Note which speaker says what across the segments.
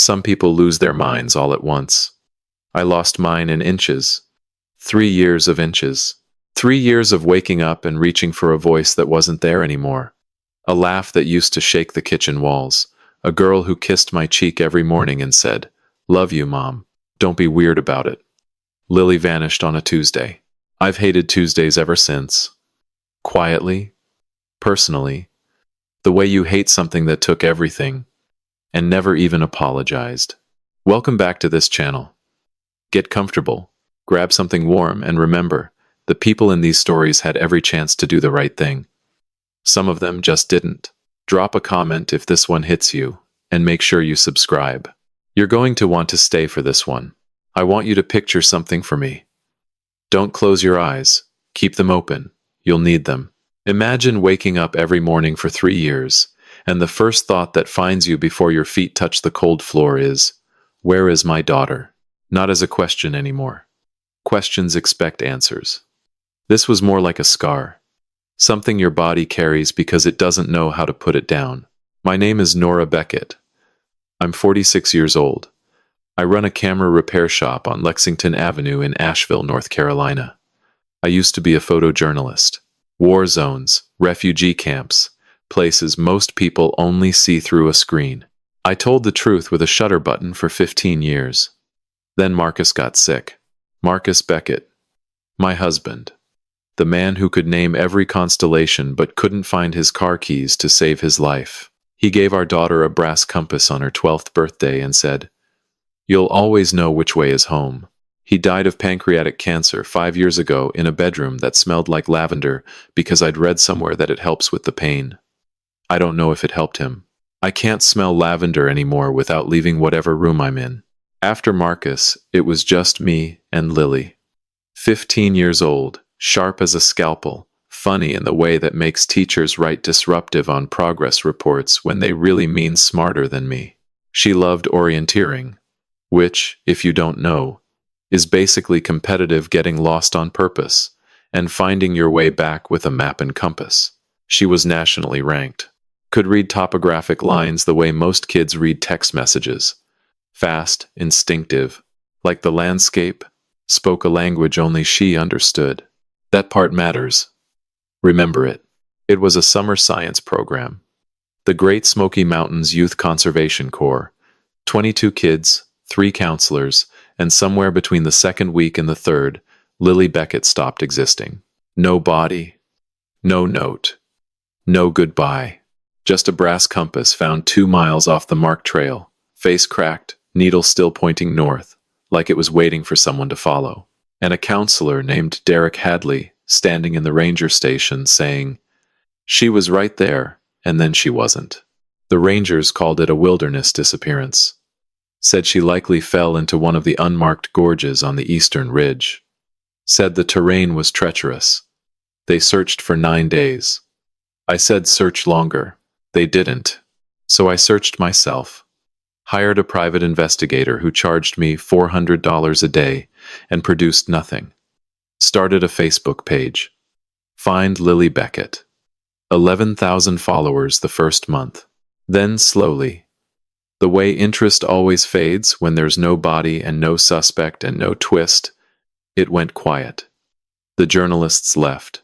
Speaker 1: Some people lose their minds all at once. I lost mine in inches. 3 years of inches. 3 years of waking up and reaching for a voice that wasn't there anymore. A laugh that used to shake the kitchen walls. A girl who kissed my cheek every morning and said, "Love you, Mom. Don't be weird about it." Lily vanished on a Tuesday. I've hated Tuesdays ever since. Quietly, personally, the way you hate something that took everything and never even apologized. Welcome back to this channel. Get comfortable, grab something warm, and remember, the people in these stories had every chance to do the right thing. Some of them just didn't. Drop a comment if this one hits you, and make sure you subscribe. You're going to want to stay for this one. I want you to picture something for me. Don't close your eyes. Keep them open. You'll need them. Imagine waking up every morning for 3 years, and the first thought that finds you before your feet touch the cold floor is, "Where is my daughter?" Not as a question anymore. Questions expect answers. This was more like a scar. Something your body carries because it doesn't know how to put it down. My name is Nora Beckett. I'm 46 years old. I run a camera repair shop on Lexington Avenue in Asheville, North Carolina. I used to be a photojournalist. War zones, refugee camps, places most people only see through a screen. I told the truth with a shutter button for 15 years. Then Marcus got sick. Marcus Beckett. My husband. The man who could name every constellation but couldn't find his car keys to save his life. He gave our daughter a brass compass on her 12th birthday and said, "You'll always know which way is home." He died of pancreatic cancer 5 years ago in a bedroom that smelled like lavender because I'd read somewhere that it helps with the pain. I don't know if it helped him. I can't smell lavender anymore without leaving whatever room I'm in. After Marcus, it was just me and Lily. 15 years old, sharp as a scalpel, funny in the way that makes teachers write disruptive on progress reports when they really mean smarter than me. She loved orienteering, which, if you don't know, is basically competitive getting lost on purpose and finding your way back with a map and compass. She was nationally ranked. Could read topographic lines the way most kids read text messages. Fast, instinctive, like the landscape, spoke a language only she understood. That part matters. Remember it. It was a summer science program. The Great Smoky Mountains Youth Conservation Corps. 22 kids, 3 counselors, and somewhere between the second week and the third, Lily Beckett stopped existing. No body, no note, no goodbye. Just a brass compass found 2 miles off the marked trail, face cracked, needle still pointing north, like it was waiting for someone to follow. And a counselor named Derek Hadley standing in the ranger station saying, "She was right there, and then she wasn't." The rangers called it a wilderness disappearance. Said she likely fell into one of the unmarked gorges on the eastern ridge. Said the terrain was treacherous. They searched for 9 days. I said search longer. They didn't. So I searched myself. Hired a private investigator who charged me $400 a day and produced nothing. Started a Facebook page. Find Lily Beckett. 11,000 followers the first month. Then slowly, the way interest always fades when there's no body and no suspect and no twist, it went quiet. The journalists left.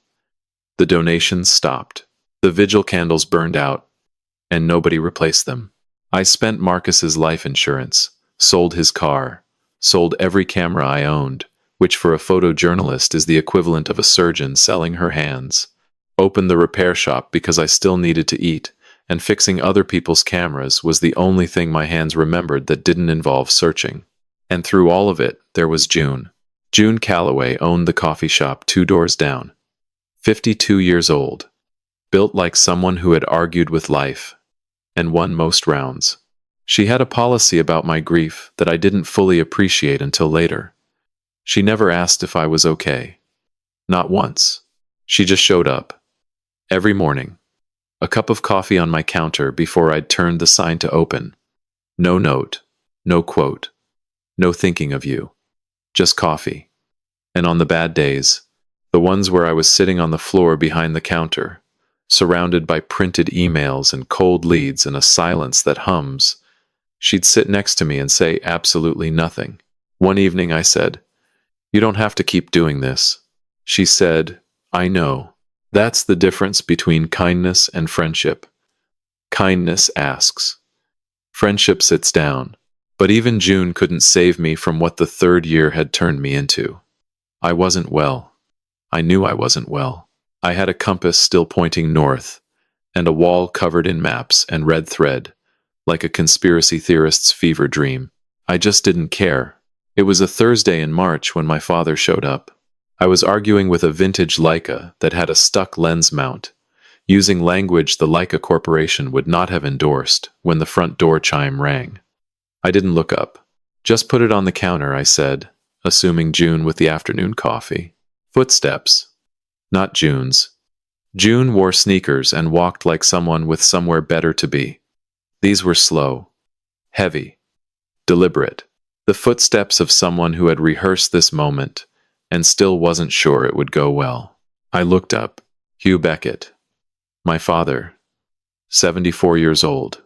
Speaker 1: The donations stopped. The vigil candles burned out, and nobody replaced them. I spent Marcus's life insurance, sold his car, sold every camera I owned, which for a photojournalist is the equivalent of a surgeon selling her hands. Opened the repair shop because I still needed to eat, and fixing other people's cameras was the only thing my hands remembered that didn't involve searching. And through all of it, there was June. June Calloway owned the coffee shop 2 doors down. 52 years old. Built like someone who had argued with life and won most rounds. She had a policy about my grief that I didn't fully appreciate until later. She never asked if I was okay. Not once. She just showed up. Every morning. A cup of coffee on my counter before I'd turned the sign to open. No note, no quote, no thinking of you. Just coffee. And on the bad days, the ones where I was sitting on the floor behind the counter, surrounded by printed emails and cold leads and a silence that hums, She'd sit next to me and say absolutely nothing. One evening I said, "You don't have to keep doing this." She said, "I know. That's the difference between kindness and friendship. Kindness asks. Friendship sits down." But even June couldn't save me from what the third year had turned me into. I wasn't well. I knew I wasn't well. I had a compass still pointing north, and a wall covered in maps and red thread, like a conspiracy theorist's fever dream. I just didn't care. It was a Thursday in March when my father showed up. I was arguing with a vintage Leica that had a stuck lens mount, using language the Leica Corporation would not have endorsed when the front door chime rang. I didn't look up. "Just put it on the counter," I said, assuming June with the afternoon coffee. Footsteps. Not June's. June wore sneakers and walked like someone with somewhere better to be. These were slow, heavy, deliberate. The footsteps of someone who had rehearsed this moment and still wasn't sure it would go well. I looked up. Hugh Beckett. My father. 74 years old.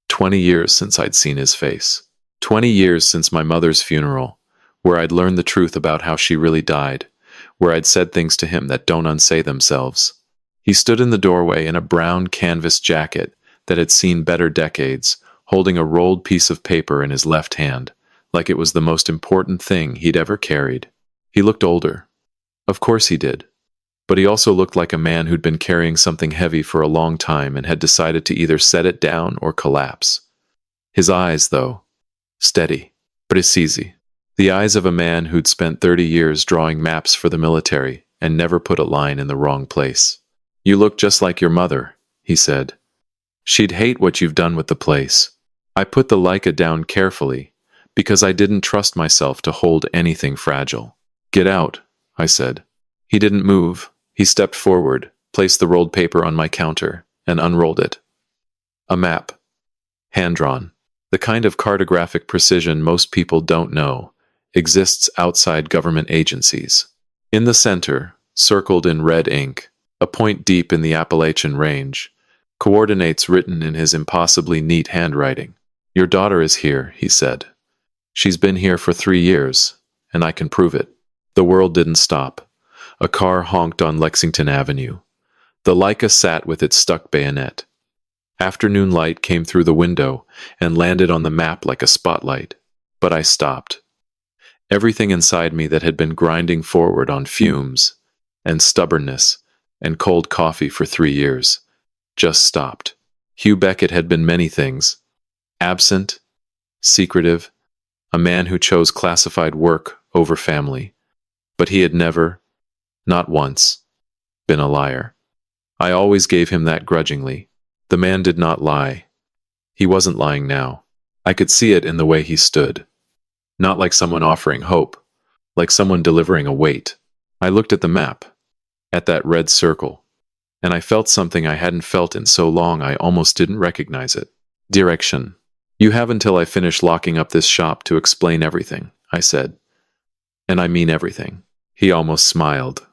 Speaker 1: 20 years since I'd seen his face. 20 years since my mother's funeral, where I'd learned the truth about how she really died, where I'd said things to him that don't unsay themselves. He stood in the doorway in a brown canvas jacket that had seen better decades, holding a rolled piece of paper in his left hand, like it was the most important thing he'd ever carried. He looked older. Of course he did. But he also looked like a man who'd been carrying something heavy for a long time and had decided to either set it down or collapse. His eyes, though, steady, precisi. The eyes of a man who'd spent 30 years drawing maps for the military and never put a line in the wrong place. "You look just like your mother," he said. "She'd hate what you've done with the place." I put the Leica down carefully because I didn't trust myself to hold anything fragile. "Get out," I said. He didn't move. He stepped forward, placed the rolled paper on my counter, and unrolled it. A map. Hand-drawn. The kind of cartographic precision most people don't know exists outside government agencies. In the center, circled in red ink, a point deep in the Appalachian Range, coordinates written in his impossibly neat handwriting. "Your daughter is here," he said. "She's been here for 3 years, and I can prove it." The world didn't stop. A car honked on Lexington Avenue. The Leica sat with its stuck bayonet. Afternoon light came through the window and landed on the map like a spotlight. But I stopped. Everything inside me that had been grinding forward on fumes and stubbornness and cold coffee for 3 years just stopped. Hugh Beckett had been many things. Absent, secretive, a man who chose classified work over family. But he had never, not once, been a liar. I always gave him that grudgingly. The man did not lie. He wasn't lying now. I could see it in the way he stood. Not like someone offering hope, like someone delivering a weight. I looked at the map, at that red circle, and I felt something I hadn't felt in so long I almost didn't recognize it. Direction. "You have until I finish locking up this shop to explain everything," I said. "And I mean everything." He almost smiled.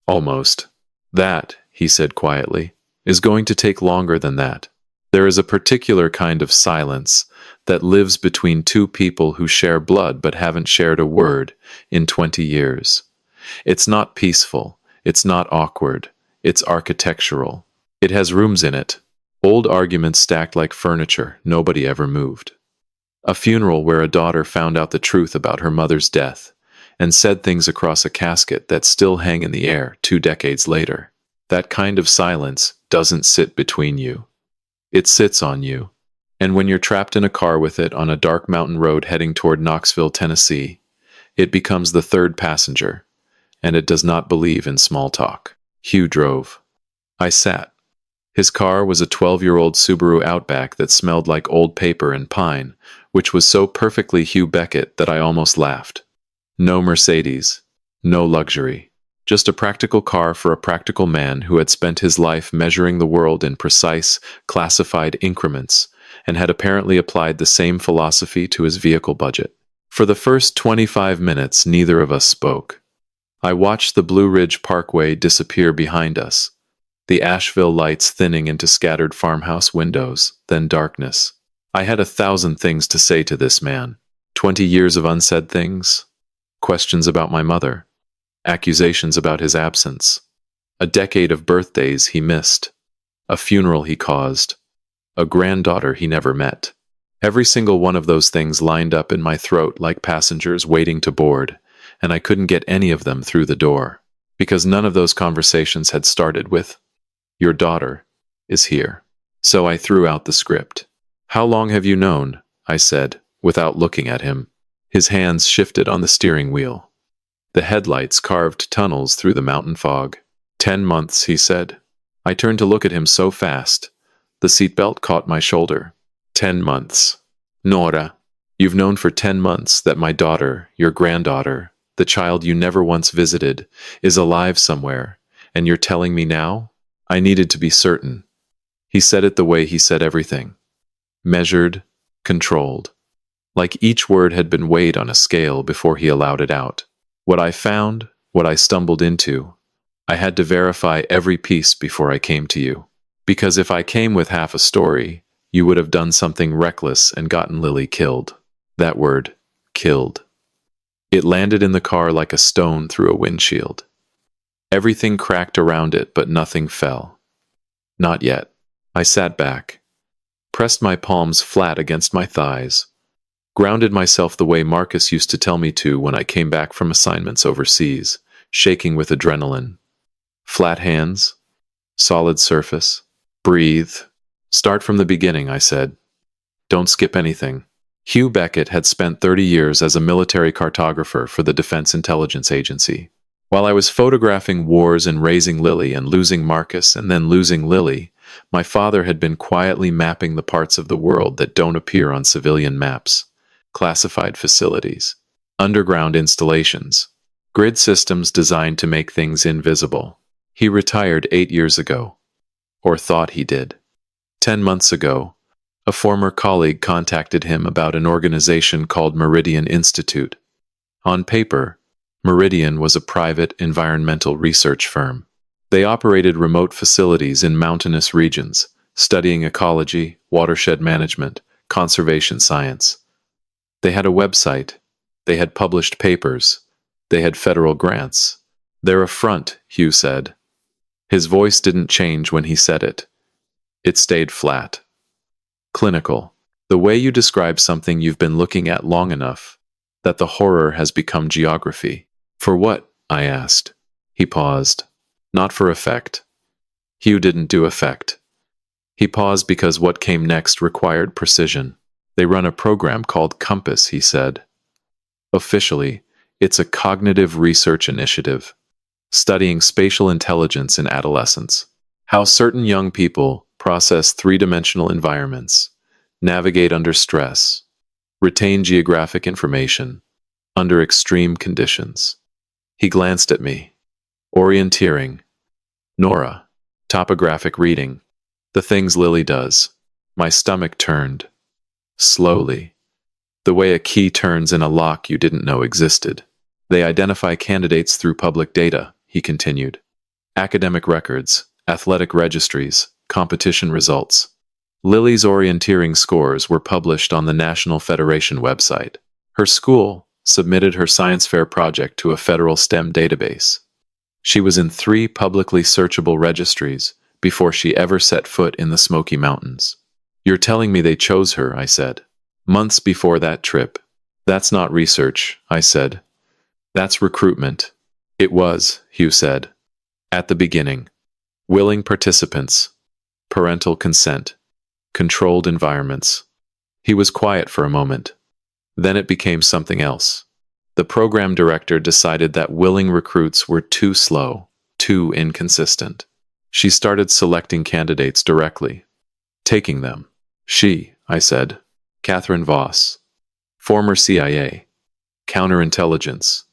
Speaker 1: "Almost. That," he said quietly, "is going to take longer than that. There is a particular kind of silence that lives between two people who share blood but haven't shared a word in 20 years. It's not peaceful. It's not awkward. It's architectural. It has rooms in it. Old arguments stacked like furniture nobody ever moved. A funeral where a daughter found out the truth about her mother's death and said things across a casket that still hang in the air 2 decades later. That kind of silence doesn't sit between you. It sits on you. And when you're trapped in a car with it on a dark mountain road heading toward Knoxville, Tennessee, it becomes the third passenger, and it does not believe in small talk. Hugh drove. I sat. His car was a 12-year-old Subaru Outback that smelled like old paper and pine, which was so perfectly Hugh Beckett that I almost laughed. No Mercedes. No luxury. Just a practical car for a practical man who had spent his life measuring the world in precise, classified increments, and had apparently applied the same philosophy to his vehicle budget. For the first 25 minutes, neither of us spoke. I watched the Blue Ridge Parkway disappear behind us, the Asheville lights thinning into scattered farmhouse windows, then darkness. I had 1,000 things to say to this man. 20 years of unsaid things, questions about my mother, accusations about his absence, a decade of birthdays he missed, a funeral he caused, a granddaughter he never met. Every single one of those things lined up in my throat like passengers waiting to board, and I couldn't get any of them through the door, because none of those conversations had started with, "Your daughter is here." So I threw out the script. "How long have you known?" I said, without looking at him. His hands shifted on the steering wheel. The headlights carved tunnels through the mountain fog. 10 months, he said. I turned to look at him so fast. The seatbelt caught my shoulder. 10 months. Nora, you've known for 10 months that my daughter, your granddaughter, the child you never once visited, is alive somewhere, and you're telling me now? I needed to be certain. He said it the way he said everything. Measured, controlled. Like each word had been weighed on a scale before he allowed it out. What I found, what I stumbled into, I had to verify every piece before I came to you. Because if I came with half a story, you would have done something reckless and gotten Lily killed. That word, killed. It landed in the car like a stone through a windshield. Everything cracked around it, but nothing fell. Not yet. I sat back, pressed my palms flat against my thighs, grounded myself the way Marcus used to tell me to when I came back from assignments overseas, shaking with adrenaline. Flat hands, solid surface, breathe. Start from the beginning, I said. Don't skip anything. Hugh Beckett had spent 30 years as a military cartographer for the Defense Intelligence Agency. While I was photographing wars and raising Lily and losing Marcus and then losing Lily, my father had been quietly mapping the parts of the world that don't appear on civilian maps. Classified facilities, underground installations, grid systems designed to make things invisible. He retired 8 years ago, or thought he did. 10 months ago, a former colleague contacted him about an organization called Meridian Institute. On paper, Meridian was a private environmental research firm. They operated remote facilities in mountainous regions, studying ecology, watershed management, conservation science. They had a website. They had published papers. They had federal grants. They're a front, Hugh said. His voice didn't change when he said it. It stayed flat. Clinical. The way you describe something you've been looking at long enough, that the horror has become geography. For what? I asked. He paused. Not for effect. Hugh didn't do effect. He paused because what came next required precision. They run a program called Compass, he said. Officially, it's a cognitive research initiative, studying spatial intelligence in adolescence. How certain young people process three-dimensional environments, navigate under stress, retain geographic information under extreme conditions. He glanced at me. Orienteering. Nora. Topographic reading. The things Lily does. My stomach turned. Slowly. The way a key turns in a lock you didn't know existed. They identify candidates through public data, he continued. Academic records, athletic registries, competition results. Lily's orienteering scores were published on the National Federation website. Her school submitted her science fair project to a federal STEM database. She was in 3 publicly searchable registries before she ever set foot in the Smoky Mountains. You're telling me they chose her, I said. Months before that trip. That's not research, I said. That's recruitment. It was, Hugh said. At the beginning. Willing participants. Parental consent. Controlled environments. He was quiet for a moment. Then it became something else. The program director decided that willing recruits were too slow, too inconsistent. She started selecting candidates directly. Taking them. She, I said. Catherine Voss. Former CIA. Counterintelligence.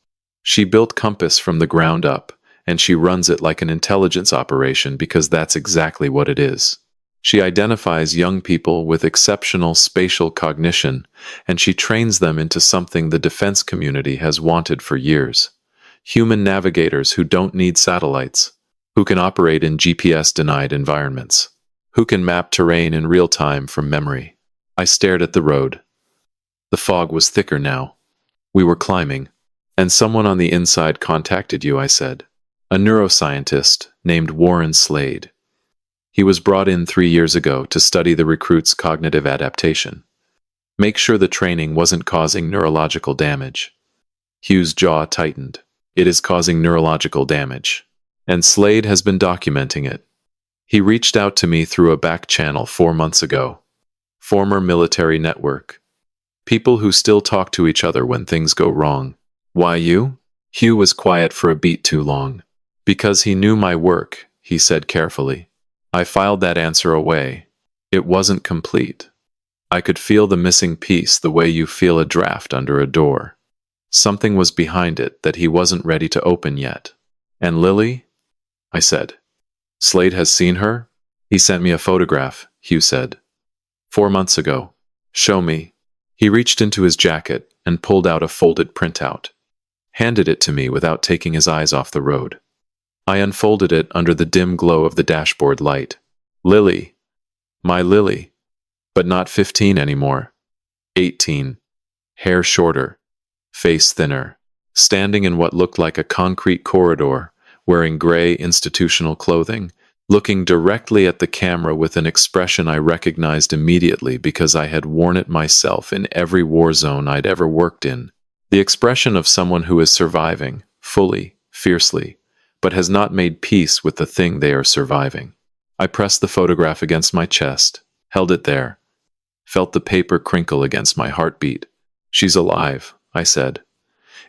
Speaker 1: She built Compass from the ground up, and she runs it like an intelligence operation because that's exactly what it is. She identifies young people with exceptional spatial cognition, and she trains them into something the defense community has wanted for years. Human navigators who don't need satellites, who can operate in GPS-denied environments, who can map terrain in real time from memory. I stared at the road. The fog was thicker now. We were climbing. And someone on the inside contacted you, I said. A neuroscientist named Warren Slade. He was brought in 3 years ago to study the recruits' cognitive adaptation. Make sure the training wasn't causing neurological damage. Hugh's jaw tightened. It is causing neurological damage. And Slade has been documenting it. He reached out to me through a back channel 4 months ago. Former military network. People who still talk to each other when things go wrong. Why you? Hugh was quiet for a beat too long. Because he knew my work, he said carefully. I filed that answer away. It wasn't complete. I could feel the missing piece the way you feel a draft under a door. Something was behind it that he wasn't ready to open yet. And Lily? I said. Slade has seen her? He sent me a photograph, Hugh said. 4 months ago. Show me. He reached into his jacket and pulled out a folded printout. Handed it to me without taking his eyes off the road. I unfolded it under the dim glow of the dashboard light. Lily. My Lily. But not 15 anymore. 18. Hair shorter. Face thinner. Standing in what looked like a concrete corridor, wearing gray institutional clothing, looking directly at the camera with an expression I recognized immediately because I had worn it myself in every war zone I'd ever worked in. The expression of someone who is surviving, fully, fiercely, but has not made peace with the thing they are surviving. I pressed the photograph against my chest, held it there, felt the paper crinkle against my heartbeat. She's alive, I said.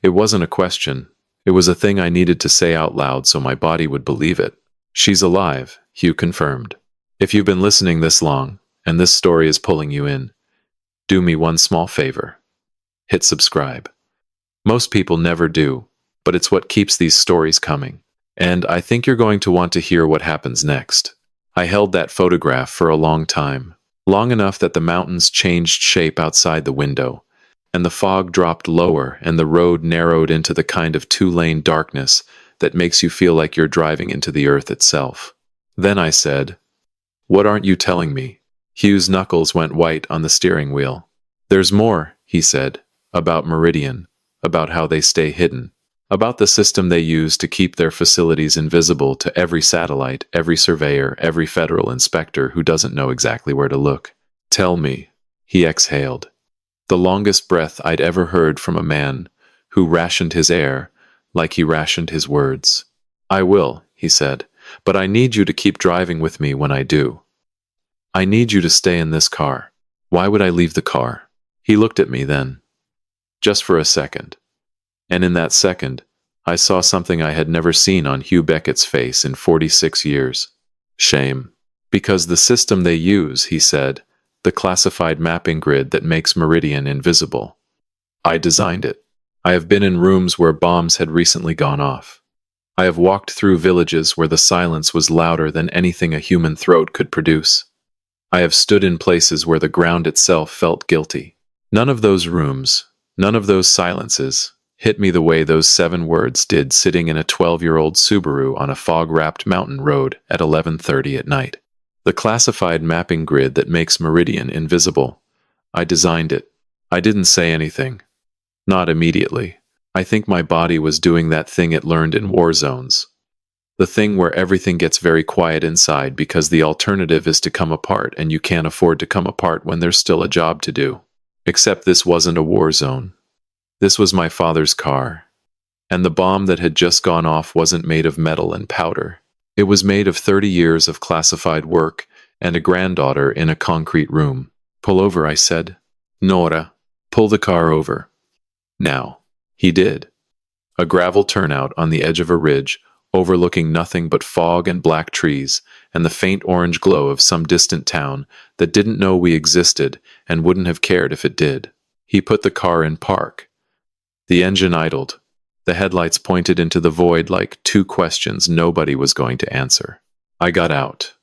Speaker 1: It wasn't a question. It was a thing I needed to say out loud so my body would believe it. She's alive, Hugh confirmed. If you've been listening this long, and this story is pulling you in, do me one small favor. Hit subscribe. Most people never do, but it's what keeps these stories coming. And I think you're going to want to hear what happens next. I held that photograph for a long time, long enough that the mountains changed shape outside the window, and the fog dropped lower and the road narrowed into the kind of two-lane darkness that makes you feel like you're driving into the earth itself. Then I said, "What aren't you telling me?" Hugh's knuckles went white on the steering wheel. "There's more," he said, "about Meridian, about how they stay hidden, about the system they use to keep their facilities invisible to every satellite, every surveyor, every federal inspector who doesn't know exactly where to look." "Tell me," he exhaled. The longest breath I'd ever heard from a man who rationed his air like he rationed his words. "I will," he said, "but I need you to keep driving with me when I do. I need you to stay in this car." Why would I leave the car? He looked at me then. Just for a second. And in that second, I saw something I had never seen on Hugh Beckett's face in 46 years. Shame. Because the system they use, he said, the classified mapping grid that makes Meridian invisible. I designed it. I have been in rooms where bombs had recently gone off. I have walked through villages where the silence was louder than anything a human throat could produce. I have stood in places where the ground itself felt guilty. None of those rooms, none of those silences, hit me the way those 7 words did sitting in a 12-year-old Subaru on a fog-wrapped mountain road at 11:30 at night. The classified mapping grid that makes Meridian invisible. I designed it. I didn't say anything. Not immediately. I think my body was doing that thing it learned in war zones. The thing where everything gets very quiet inside because the alternative is to come apart and you can't afford to come apart when there's still a job to do. Except this wasn't a war zone. This was my father's car. And the bomb that had just gone off wasn't made of metal and powder. It was made of 30 years of classified work and a granddaughter in a concrete room. "Pull over," I said. "Nora, pull the car over." Now. He did. A gravel turnout on the edge of a ridge, overlooking nothing but fog and black trees and the faint orange glow of some distant town that didn't know we existed and wouldn't have cared if it did. He put the car in park. The engine idled. The headlights pointed into the void like 2 questions nobody was going to answer. I got out.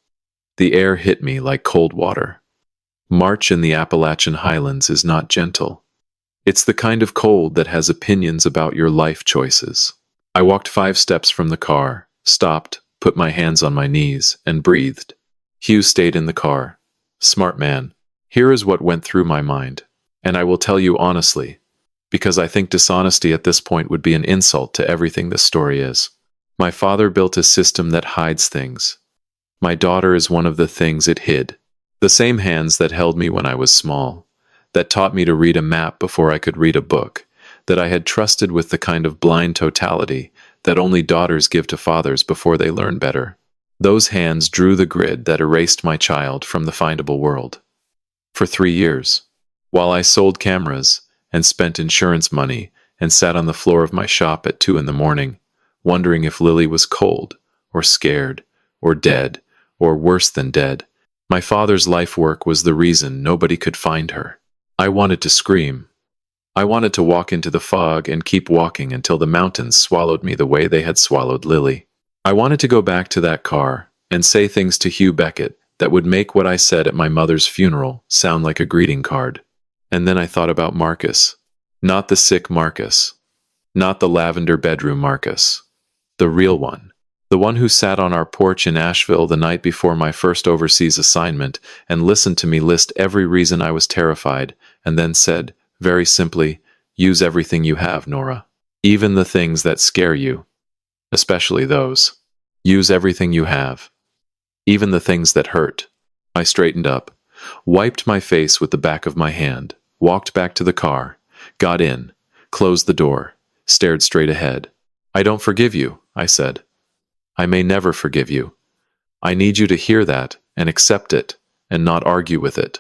Speaker 1: The air hit me like cold water. March in the Appalachian Highlands is not gentle. It's the kind of cold that has opinions about your life choices. I walked 5 steps from the car, stopped, put my hands on my knees, and breathed. Hugh stayed in the car. Smart man. Here is what went through my mind, and I will tell you honestly, because I think dishonesty at this point would be an insult to everything this story is. My father built a system that hides things. My daughter is one of the things it hid. The same hands that held me when I was small, that taught me to read a map before I could read a book, that I had trusted with the kind of blind totality that only daughters give to fathers before they learn better. Those hands drew the grid that erased my child from the findable world. For 3 years, while I sold cameras and spent insurance money and sat on the floor of my shop at 2 in the morning, wondering if Lily was cold, or scared, or dead, or worse than dead, my father's life work was the reason nobody could find her. I wanted to scream. I wanted to walk into the fog and keep walking until the mountains swallowed me the way they had swallowed Lily. I wanted to go back to that car and say things to Hugh Beckett that would make what I said at my mother's funeral sound like a greeting card. And then I thought about Marcus. Not the sick Marcus. Not the lavender bedroom Marcus. The real one. The one who sat on our porch in Asheville the night before my first overseas assignment and listened to me list every reason I was terrified and then said, very simply, use everything you have, Nora. Even the things that scare you. Especially those. Use everything you have. Even the things that hurt. I straightened up, wiped my face with the back of my hand, walked back to the car, got in, closed the door, stared straight ahead. I don't forgive you, I said. I may never forgive you. I need you to hear that and accept it and not argue with it.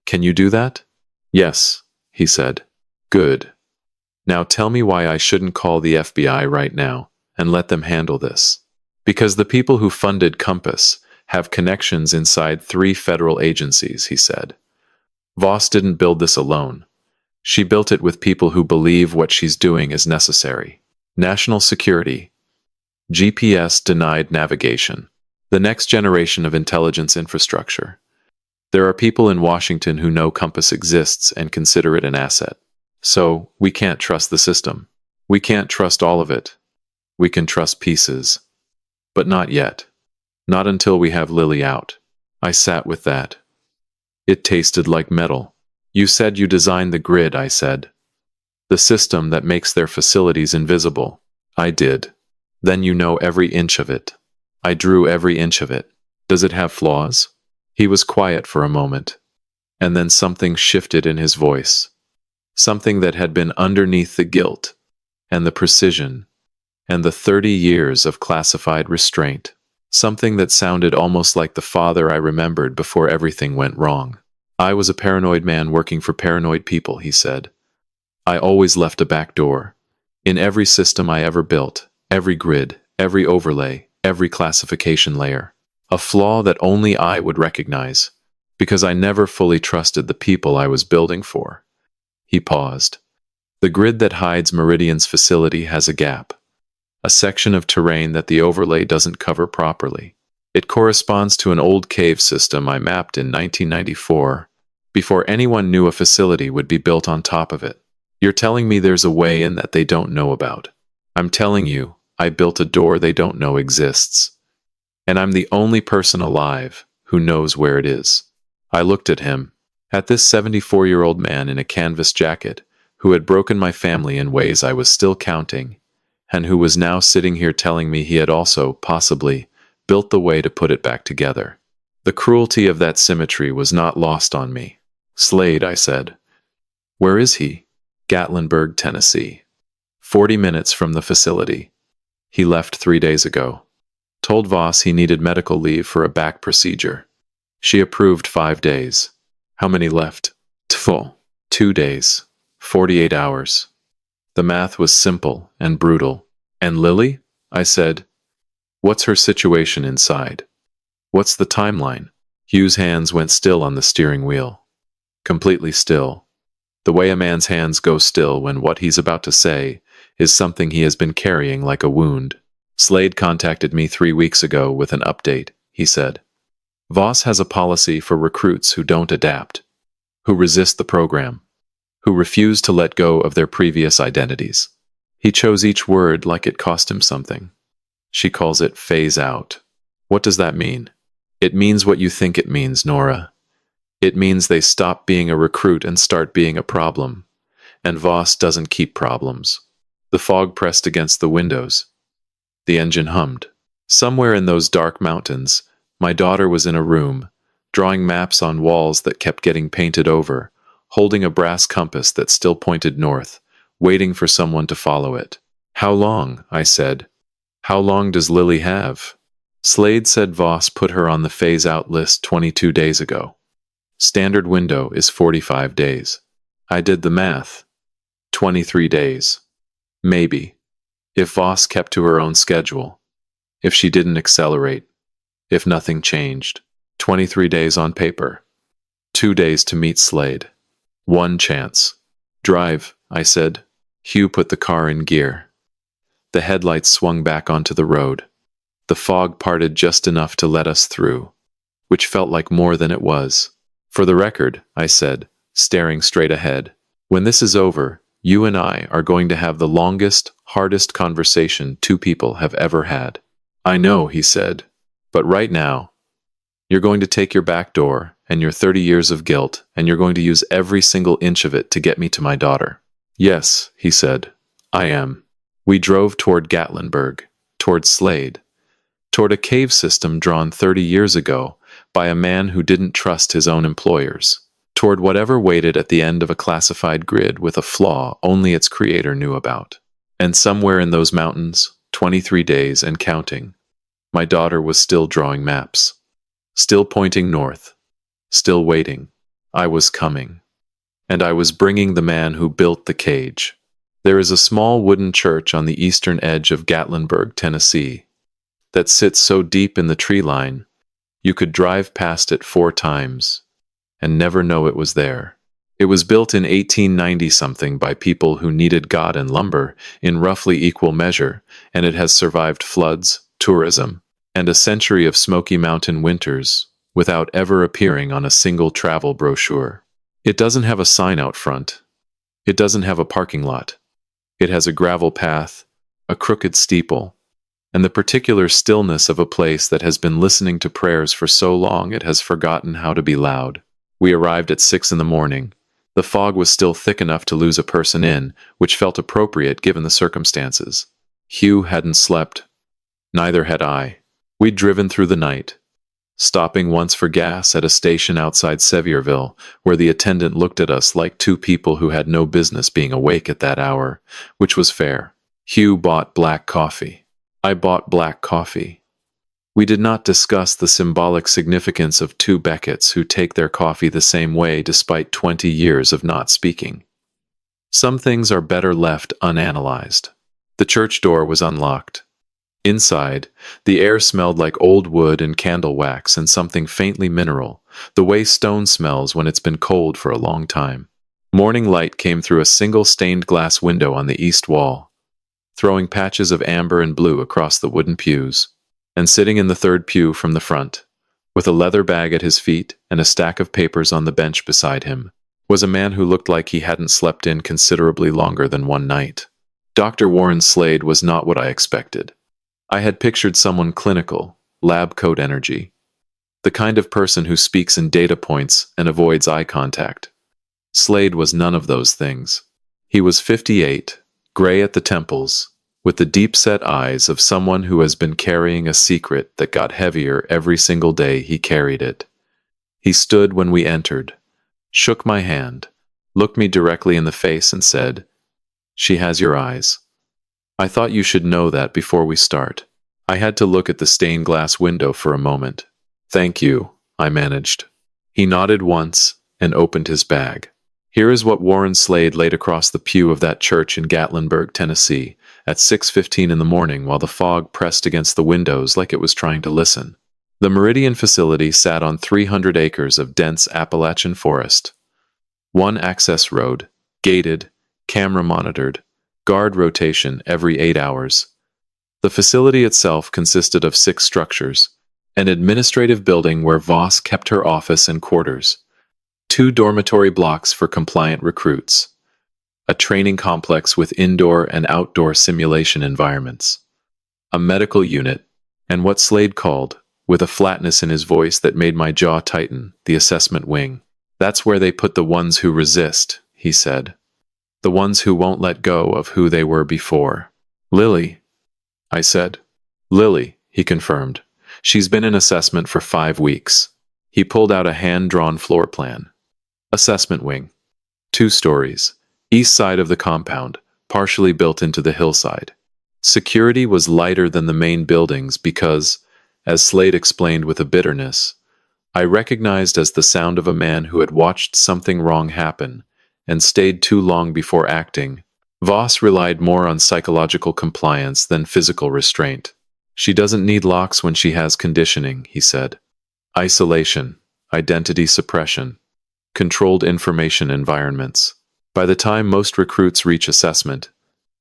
Speaker 1: Can you do that? Yes, he said. Good. Now tell me why I shouldn't call the FBI right now and let them handle this. Because the people who funded Compass have connections inside 3 federal agencies, he said. Voss didn't build this alone. She built it with people who believe what she's doing is necessary. National security. GPS-denied navigation. The next generation of intelligence infrastructure. There are people in Washington who know Compass exists and consider it an asset. So, we can't trust the system. We can't trust all of it. We can trust pieces. But not yet. Not until we have Lily out. I sat with that. It tasted like metal. You said you designed the grid, I said. The system that makes their facilities invisible. I did. Then you know every inch of it. I drew every inch of it. Does it have flaws? He was quiet for a moment. And then something shifted in his voice. Something that had been underneath the guilt, and the precision, and the 30 years of classified restraint. Something that sounded almost like the father I remembered before everything went wrong. I was a paranoid man working for paranoid people, he said. I always left a back door. In every system I ever built, every grid, every overlay, every classification layer. A flaw that only I would recognize, because I never fully trusted the people I was building for. He paused. The grid that hides Meridian's facility has a gap. A section of terrain that the overlay doesn't cover properly. It corresponds to an old cave system I mapped in 1994, before anyone knew a facility would be built on top of it. You're telling me there's a way in that they don't know about. I'm telling you, I built a door they don't know exists. And I'm the only person alive who knows where it is. I looked at him, at this 74-year-old man in a canvas jacket, who had broken my family in ways I was still counting, and who was now sitting here telling me he had also, possibly, built the way to put it back together. The cruelty of that symmetry was not lost on me. Slade, I said. Where is he? Gatlinburg, Tennessee. 40 minutes from the facility. He left 3 days ago. Told Voss he needed medical leave for a back procedure. She approved 5 days. How many left? 2 days. 48 hours. The math was simple and brutal. And Lily? I said. What's her situation inside? What's the timeline? Hugh's hands went still on the steering wheel. Completely still. The way a man's hands go still when what he's about to say is something he has been carrying like a wound. Slade contacted me 3 weeks ago with an update, he said. Voss has a policy for recruits who don't adapt, who resist the program, who refuse to let go of their previous identities. He chose each word like it cost him something. She calls it phase out. What does that mean? It means what you think it means, Nora. It means they stop being a recruit and start being a problem. And Voss doesn't keep problems. The fog pressed against the windows. The engine hummed. Somewhere in those dark mountains, my daughter was in a room, drawing maps on walls that kept getting painted over, holding a brass compass that still pointed north, waiting for someone to follow it. How long? I said. How long does Lily have? Slade said Voss put her on the phase-out list 22 days ago. Standard window is 45 days. I did the math. 23 days. Maybe. If Voss kept to her own schedule. If she didn't accelerate. If nothing changed. 23 days on paper. 2 days to meet Slade. 1 chance. Drive, I said. Hugh put the car in gear. The headlights swung back onto the road. The fog parted just enough to let us through, which felt like more than it was. For the record, I said, staring straight ahead, when this is over, you and I are going to have the longest, hardest conversation 2 people have ever had. I know, he said, but right now, you're going to take your back door and your 30 years of guilt, and you're going to use every single inch of it to get me to my daughter. Yes, he said, I am. We drove toward Gatlinburg, toward Slade, toward a cave system drawn 30 years ago by a man who didn't trust his own employers, toward whatever waited at the end of a classified grid with a flaw only its creator knew about. And somewhere in those mountains, 23 days and counting, my daughter was still drawing maps, still pointing north, still waiting. I was coming. And I was bringing the man who built the cage. There is a small wooden church on the eastern edge of Gatlinburg, Tennessee, that sits so deep in the tree line, you could drive past it 4 times and never know it was there. It was built in 1890-something by people who needed God and lumber in roughly equal measure, and it has survived floods, tourism, and a century of Smoky Mountain winters without ever appearing on a single travel brochure. It doesn't have a sign out front. It doesn't have a parking lot. It has a gravel path, a crooked steeple, and the particular stillness of a place that has been listening to prayers for so long it has forgotten how to be loud. We arrived at 6 in the morning. The fog was still thick enough to lose a person in, which felt appropriate given the circumstances. Hugh hadn't slept. Neither had I. We'd driven through the night, stopping once for gas at a station outside Sevierville, where the attendant looked at us like 2 people who had no business being awake at that hour, which was fair. Hugh bought black coffee. I bought black coffee. We did not discuss the symbolic significance of 2 Becketts who take their coffee the same way despite 20 years of not speaking. Some things are better left unanalyzed. The church door was unlocked. Inside, the air smelled like old wood and candle wax and something faintly mineral, the way stone smells when it's been cold for a long time. Morning light came through a single stained glass window on the east wall, throwing patches of amber and blue across the wooden pews. And sitting in the 3rd pew from the front, with a leather bag at his feet and a stack of papers on the bench beside him, was a man who looked like he hadn't slept in considerably longer than 1 night. Dr. Warren Slade was not what I expected. I had pictured someone clinical, lab coat energy, the kind of person who speaks in data points and avoids eye contact. Slade was none of those things. He was 58, gray at the temples, with the deep-set eyes of someone who has been carrying a secret that got heavier every single day he carried it. He stood when we entered, shook my hand, looked me directly in the face and said, "She has your eyes. I thought you should know that before we start." I had to look at the stained glass window for a moment. "Thank you," I managed. He nodded once and opened his bag. Here is what Warren Slade laid across the pew of that church in Gatlinburg, Tennessee, at 6:15 in the morning while the fog pressed against the windows like it was trying to listen. The Meridian facility sat on 300 acres of dense Appalachian forest. 1 access road, gated, camera monitored, guard rotation every 8 hours. The facility itself consisted of 6 structures: an administrative building where Voss kept her office and quarters, 2 dormitory blocks for compliant recruits, a training complex with indoor and outdoor simulation environments, a medical unit, and what Slade called, with a flatness in his voice that made my jaw tighten, the assessment wing. That's where they put the ones who resist, he said. The ones who won't let go of who they were before. Lily, I said. Lily, he confirmed. She's been in assessment for 5 weeks. He pulled out a hand-drawn floor plan. Assessment wing. 2 stories. East side of the compound, partially built into the hillside. Security was lighter than the main buildings because, as Slade explained with a bitterness, I recognized as the sound of a man who had watched something wrong happen and stayed too long before acting. Voss relied more on psychological compliance than physical restraint. She doesn't need locks when she has conditioning, he said. Isolation, identity suppression, controlled information environments. By the time most recruits reach assessment,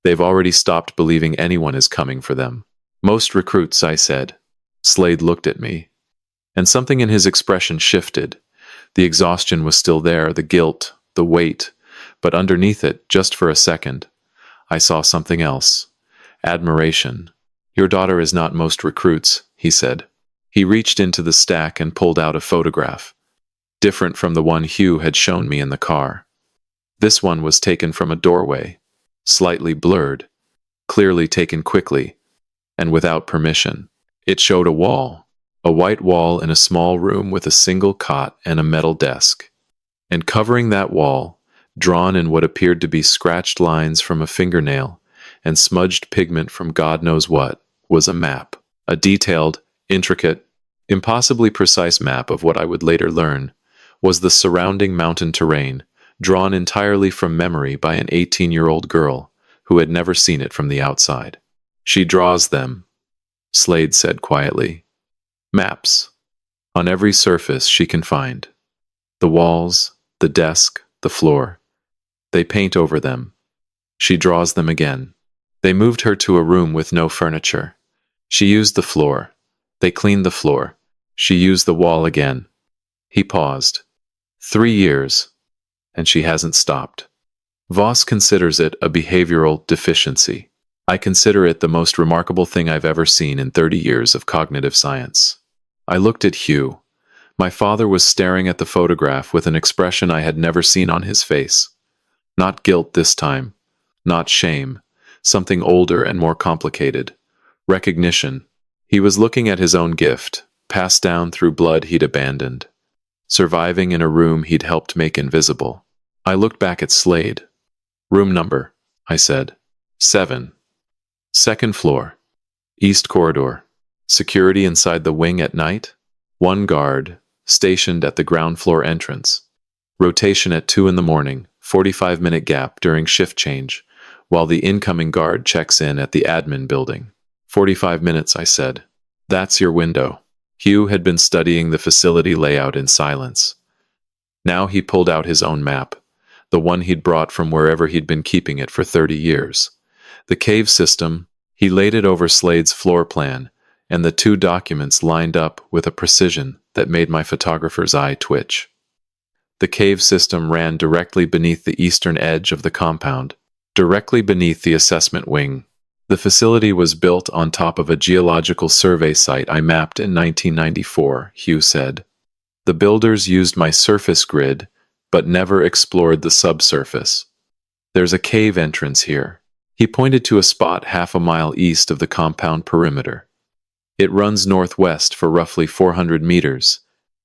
Speaker 1: they've already stopped believing anyone is coming for them. Most recruits, I said. Slade looked at me, and something in his expression shifted. The exhaustion was still there, the guilt, the weight, but underneath it, just for a second, I saw something else. Admiration. Your daughter is not most recruits, he said. He reached into the stack and pulled out a photograph, different from the one Hugh had shown me in the car. This one was taken from a doorway, slightly blurred, clearly taken quickly, and without permission. It showed a wall, a white wall in a small room with a single cot and a metal desk. And covering that wall, drawn in what appeared to be scratched lines from a fingernail and smudged pigment from God knows what, was a map. A detailed, intricate, impossibly precise map of what I would later learn was the surrounding mountain terrain, drawn entirely from memory by an 18-year-old girl who had never seen it from the outside. She draws them, Slade said quietly. Maps. On every surface she can find. The walls, the desk, the floor. They paint over them. She draws them again. They moved her to a room with no furniture. She used the floor. They cleaned the floor. She used the wall again. He paused. 3 years, and she hasn't stopped. Voss considers it a behavioral deficiency. I consider it the most remarkable thing I've ever seen in 30 years of cognitive science. I looked at Hugh. My father was staring at the photograph with an expression I had never seen on his face. Not guilt this time. Not shame. Something older and more complicated. Recognition. He was looking at his own gift, passed down through blood he'd abandoned. Surviving in a room he'd helped make invisible. I looked back at Slade. Room number, I said. 7. Second floor. East corridor. Security inside the wing at night. 1 guard, stationed at the ground floor entrance. Rotation at 2 in the morning, 45-minute gap during shift change, while the incoming guard checks in at the admin building. 45 minutes, I said. That's your window. Hugh had been studying the facility layout in silence. Now he pulled out his own map, the one he'd brought from wherever he'd been keeping it for 30 years. The cave system, he laid it over Slade's floor plan, and the 2 documents lined up with a precision that made my photographer's eye twitch. The cave system ran directly beneath the eastern edge of the compound, directly beneath the assessment wing. The facility was built on top of a geological survey site I mapped in 1994, Hugh said. The builders used my surface grid, but never explored the subsurface. There's a cave entrance here. He pointed to a spot half a mile east of the compound perimeter. It runs northwest for roughly 400 meters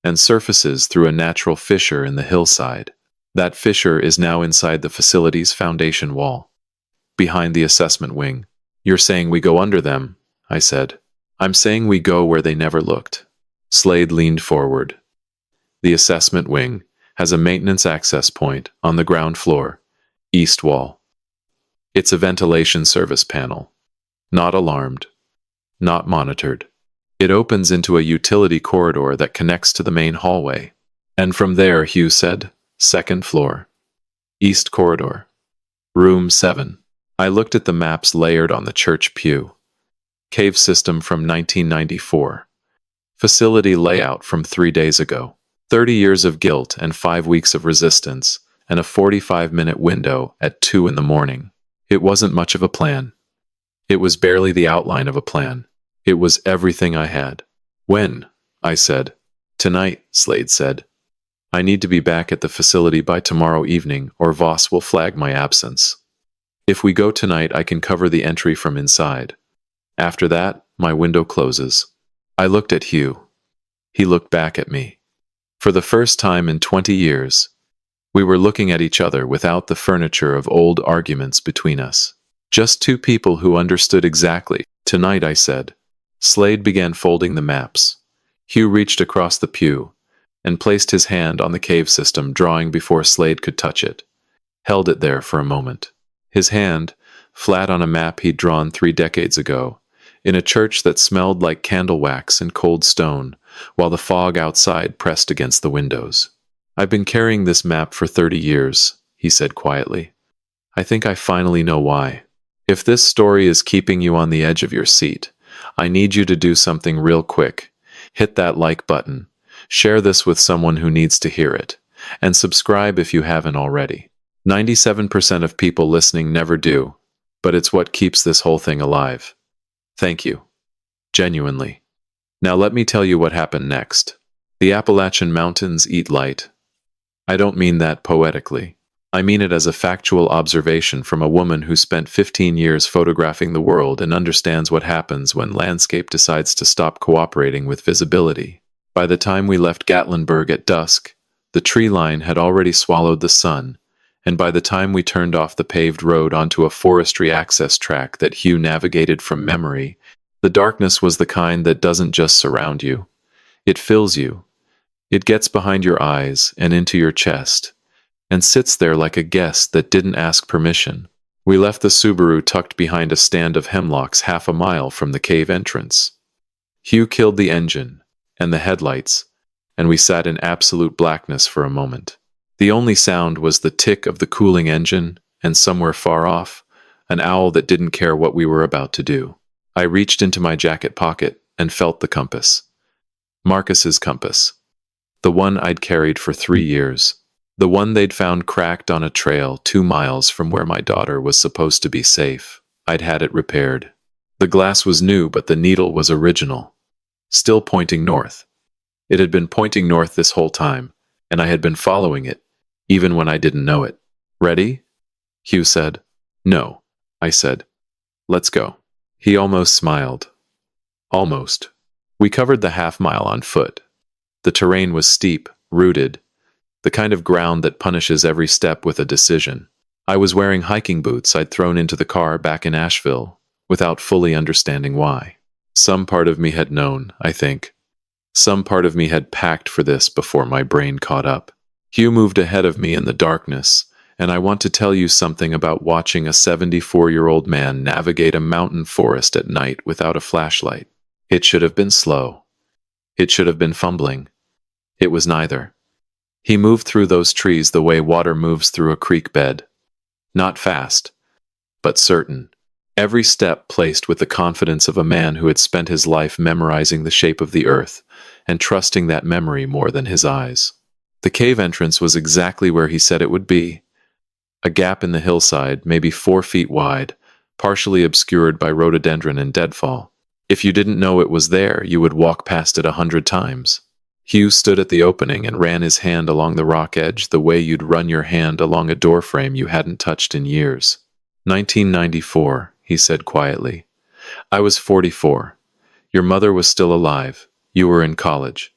Speaker 1: and surfaces through a natural fissure in the hillside. That fissure is now inside the facility's foundation wall, behind the assessment wing. You're saying we go under them, I said. I'm saying we go where they never looked. Slade leaned forward. The assessment wing has a maintenance access point on the ground floor, east wall. It's a ventilation service panel. Not alarmed. Not monitored. It opens into a utility corridor that connects to the main hallway. And from there, Hugh said, 2nd floor. East corridor. Room 7. I looked at the maps layered on the church pew. Cave system from 1994. Facility layout from 3 days ago. 30 years of guilt and 5 weeks of resistance, and a 45-minute window at 2 in the morning. It wasn't much of a plan. It was barely the outline of a plan. It was everything I had. When? I said. Tonight, Slade said. I need to be back at the facility by tomorrow evening, or Voss will flag my absence. If we go tonight, I can cover the entry from inside. After that, my window closes. I looked at Hugh. He looked back at me. For the first time in 20 years, we were looking at each other without the furniture of old arguments between us. Just two people who understood exactly. Tonight, I said. Slade began folding the maps. Hugh reached across the pew and placed his hand on the cave system, drawing before Slade could touch it. Held it there for a moment. His hand, flat on a map he'd drawn 3 decades ago, in a church that smelled like candle wax and cold stone, while the fog outside pressed against the windows. I've been carrying this map for 30 years, he said quietly. I think I finally know why. If this story is keeping you on the edge of your seat, I need you to do something real quick. Hit that like button, share this with someone who needs to hear it, and subscribe if you haven't already. 97% of people listening never do, but it's what keeps this whole thing alive. Thank you. Genuinely. Now let me tell you what happened next. The Appalachian Mountains eat light. I don't mean that poetically. I mean it as a factual observation from a woman who spent 15 years photographing the world and understands what happens when landscape decides to stop cooperating with visibility. By the time we left Gatlinburg at dusk, the tree line had already swallowed the sun, and by the time we turned off the paved road onto a forestry access track that Hugh navigated from memory, the darkness was the kind that doesn't just surround you. It fills you. It gets behind your eyes and into your chest, and sits there like a guest that didn't ask permission. We left the Subaru tucked behind a stand of hemlocks 1/2 mile from the cave entrance. Hugh killed the engine and the headlights, and we sat in absolute blackness for a moment. The only sound was the tick of the cooling engine, and somewhere far off, an owl that didn't care what we were about to do. I reached into my jacket pocket and felt the compass. Marcus's compass. The one I'd carried for 3 years. The one they'd found cracked on a trail 2 miles from where my daughter was supposed to be safe. I'd had it repaired. The glass was new, but the needle was original. Still pointing north. It had been pointing north this whole time, and I had been following it, even when I didn't know it. Ready? Hugh said. No, I said. Let's go. He almost smiled. Almost. We covered the 1/2 mile on foot. The terrain was steep, rooted, the kind of ground that punishes every step with a decision. I was wearing hiking boots I'd thrown into the car back in Asheville, without fully understanding why. Some part of me had known, I think. Some part of me had packed for this before my brain caught up. Hugh moved ahead of me in the darkness, and I want to tell you something about watching a 74-year-old man navigate a mountain forest at night without a flashlight. It should have been slow. It should have been fumbling. It was neither. He moved through those trees the way water moves through a creek bed. Not fast, but certain. Every step placed with the confidence of a man who had spent his life memorizing the shape of the earth and trusting that memory more than his eyes. The cave entrance was exactly where he said it would be. A gap in the hillside, maybe 4 feet wide, partially obscured by rhododendron and deadfall. If you didn't know it was there, you would walk past it 100 times. Hugh stood at the opening and ran his hand along the rock edge the way you'd run your hand along a doorframe you hadn't touched in years. 1994, he said quietly. I was 44. Your mother was still alive. You were in college.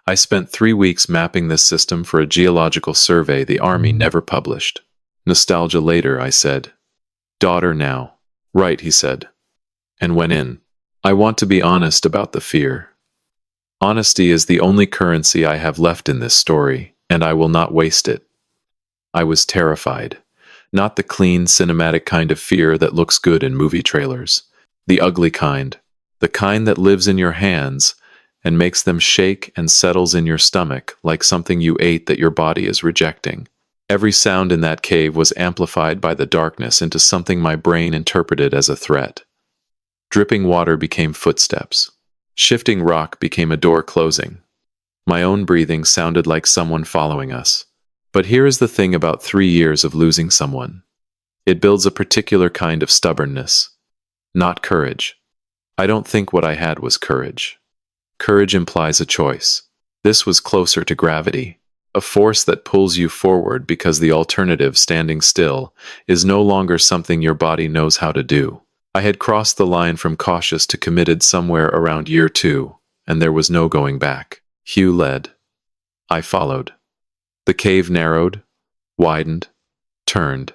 Speaker 1: I spent 3 weeks mapping this system for a geological survey the Army never published. Nostalgia later, I said. Daughter now. Right, he said. And went in. I want to be honest about the fear. Honesty is the only currency I have left in this story, and I will not waste it. I was terrified. Not the clean, cinematic kind of fear that looks good in movie trailers. The ugly kind. The kind that lives in your hands and makes them shake and settles in your stomach like something you ate that your body is rejecting. Every sound in that cave was amplified by the darkness into something my brain interpreted as a threat. Dripping water became footsteps. Shifting rock became a door closing. My own breathing sounded like someone following us. But here is the thing about 3 years of losing someone. It builds a particular kind of stubbornness. Not courage. I don't think what I had was courage. Courage implies a choice. This was closer to gravity. A force that pulls you forward because the alternative, standing still, is no longer something your body knows how to do. I had crossed the line from cautious to committed somewhere around year 2, and there was no going back. Hugh led. I followed. The cave narrowed, widened, turned.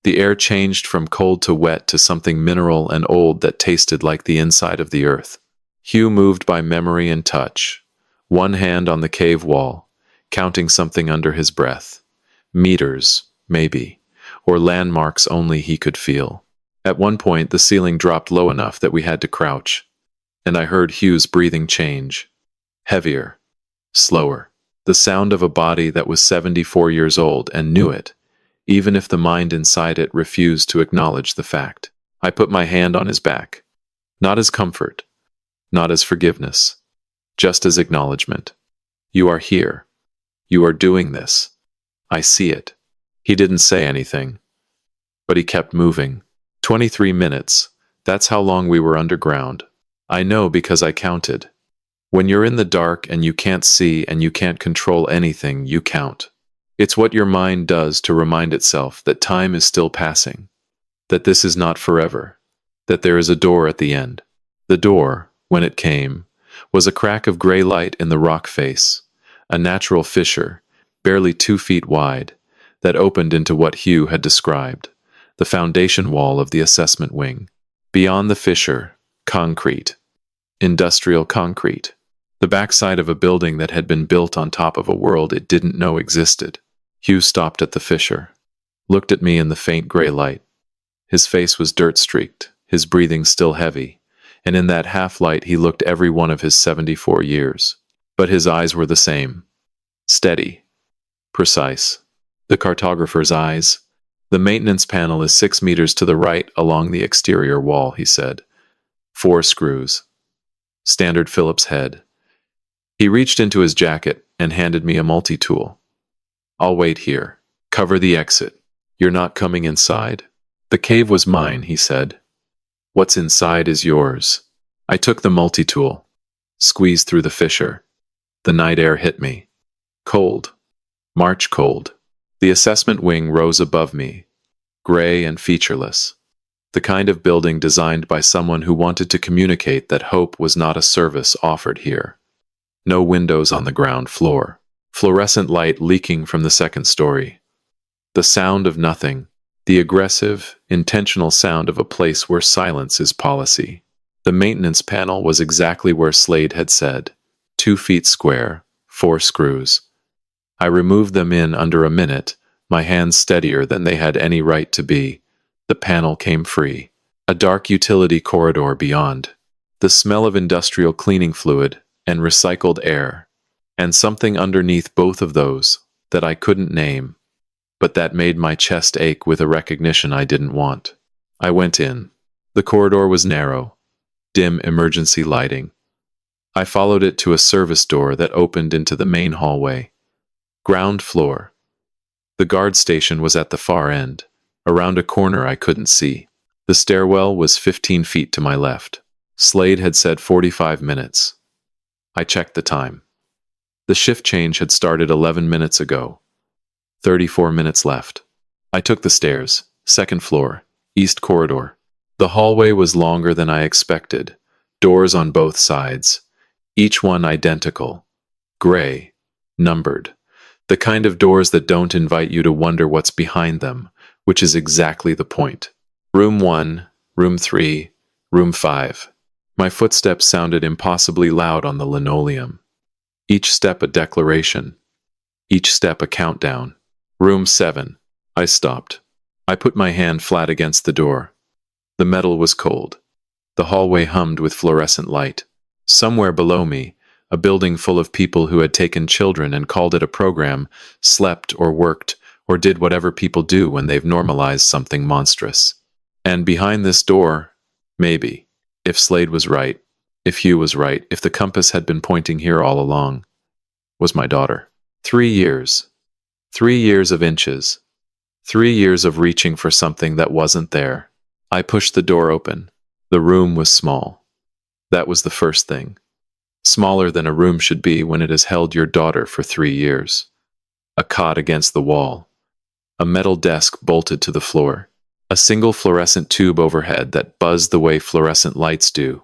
Speaker 1: The air changed from cold to wet to something mineral and old that tasted like the inside of the earth. Hugh moved by memory and touch, one hand on the cave wall, counting something under his breath. Meters, maybe, or landmarks only he could feel. At one point, the ceiling dropped low enough that we had to crouch, and I heard Hugh's breathing change. Heavier, slower. The sound of a body that was 74 years old and knew it, even if the mind inside it refused to acknowledge the fact. I put my hand on his back, not as comfort, not as forgiveness, just as acknowledgement. You are here. You are doing this. I see it. He didn't say anything, but he kept moving. 23 minutes. That's how long we were underground. I know because I counted. When you're in the dark and you can't see and you can't control anything, you count. It's what your mind does to remind itself that time is still passing, that this is not forever, that there is a door at the end. The door, when it came, was a crack of gray light in the rock face, a natural fissure, barely 2 feet wide, that opened into what Hugh had described, the foundation wall of the assessment wing. Beyond the fissure, concrete. Industrial concrete. The backside of a building that had been built on top of a world it didn't know existed. Hugh stopped at the fissure, looked at me in the faint gray light. His face was dirt-streaked, his breathing still heavy, and in that half-light he looked every one of his 74 years. But his eyes were the same. Steady. Precise. The cartographer's eyes. The maintenance panel is 6 meters to the right along the exterior wall, he said. 4 screws. Standard Phillips head. He reached into his jacket and handed me a multi-tool. I'll wait here. Cover the exit. You're not coming inside. The cave was mine, he said. What's inside is yours. I took the multi-tool, squeezed through the fissure. The night air hit me. Cold. March cold. The assessment wing rose above me, gray and featureless. The kind of building designed by someone who wanted to communicate that hope was not a service offered here. No windows on the ground floor. Fluorescent light leaking from the second story. The sound of nothing. The aggressive, intentional sound of a place where silence is policy. The maintenance panel was exactly where Slade had said. 2 feet square, 4 screws. I removed them in under a minute, my hands steadier than they had any right to be. The panel came free. A dark utility corridor beyond. The smell of industrial cleaning fluid and recycled air. And something underneath both of those that I couldn't name, but that made my chest ache with a recognition I didn't want. I went in. The corridor was narrow, dim emergency lighting. I followed it to a service door that opened into the main hallway. Ground floor. The guard station was at the far end, around a corner I couldn't see. The stairwell was 15 feet to my left. Slade had said 45 minutes. I checked the time. The shift change had started 11 minutes ago. 34 minutes left. I took the stairs, second floor, east corridor. The hallway was longer than I expected. Doors on both sides. Each one identical. Gray. Numbered. The kind of doors that don't invite you to wonder what's behind them, which is exactly the point. Room 1, Room 3, Room 5. My footsteps sounded impossibly loud on the linoleum. Each step a declaration. Each step a countdown. Room 7. I stopped. I put my hand flat against the door. The metal was cold. The hallway hummed with fluorescent light. Somewhere below me, a building full of people who had taken children and called it a program, slept or worked or did whatever people do when they've normalized something monstrous. And behind this door, maybe, if Slade was right, if Hugh was right, if the compass had been pointing here all along, was my daughter. 3 years. 3 years of inches. 3 years of reaching for something that wasn't there. I pushed the door open. The room was small. That was the first thing. Smaller than a room should be when it has held your daughter for 3 years. a cot against the wall, a metal desk bolted to the floor, a single fluorescent tube overhead that buzzed the way fluorescent lights do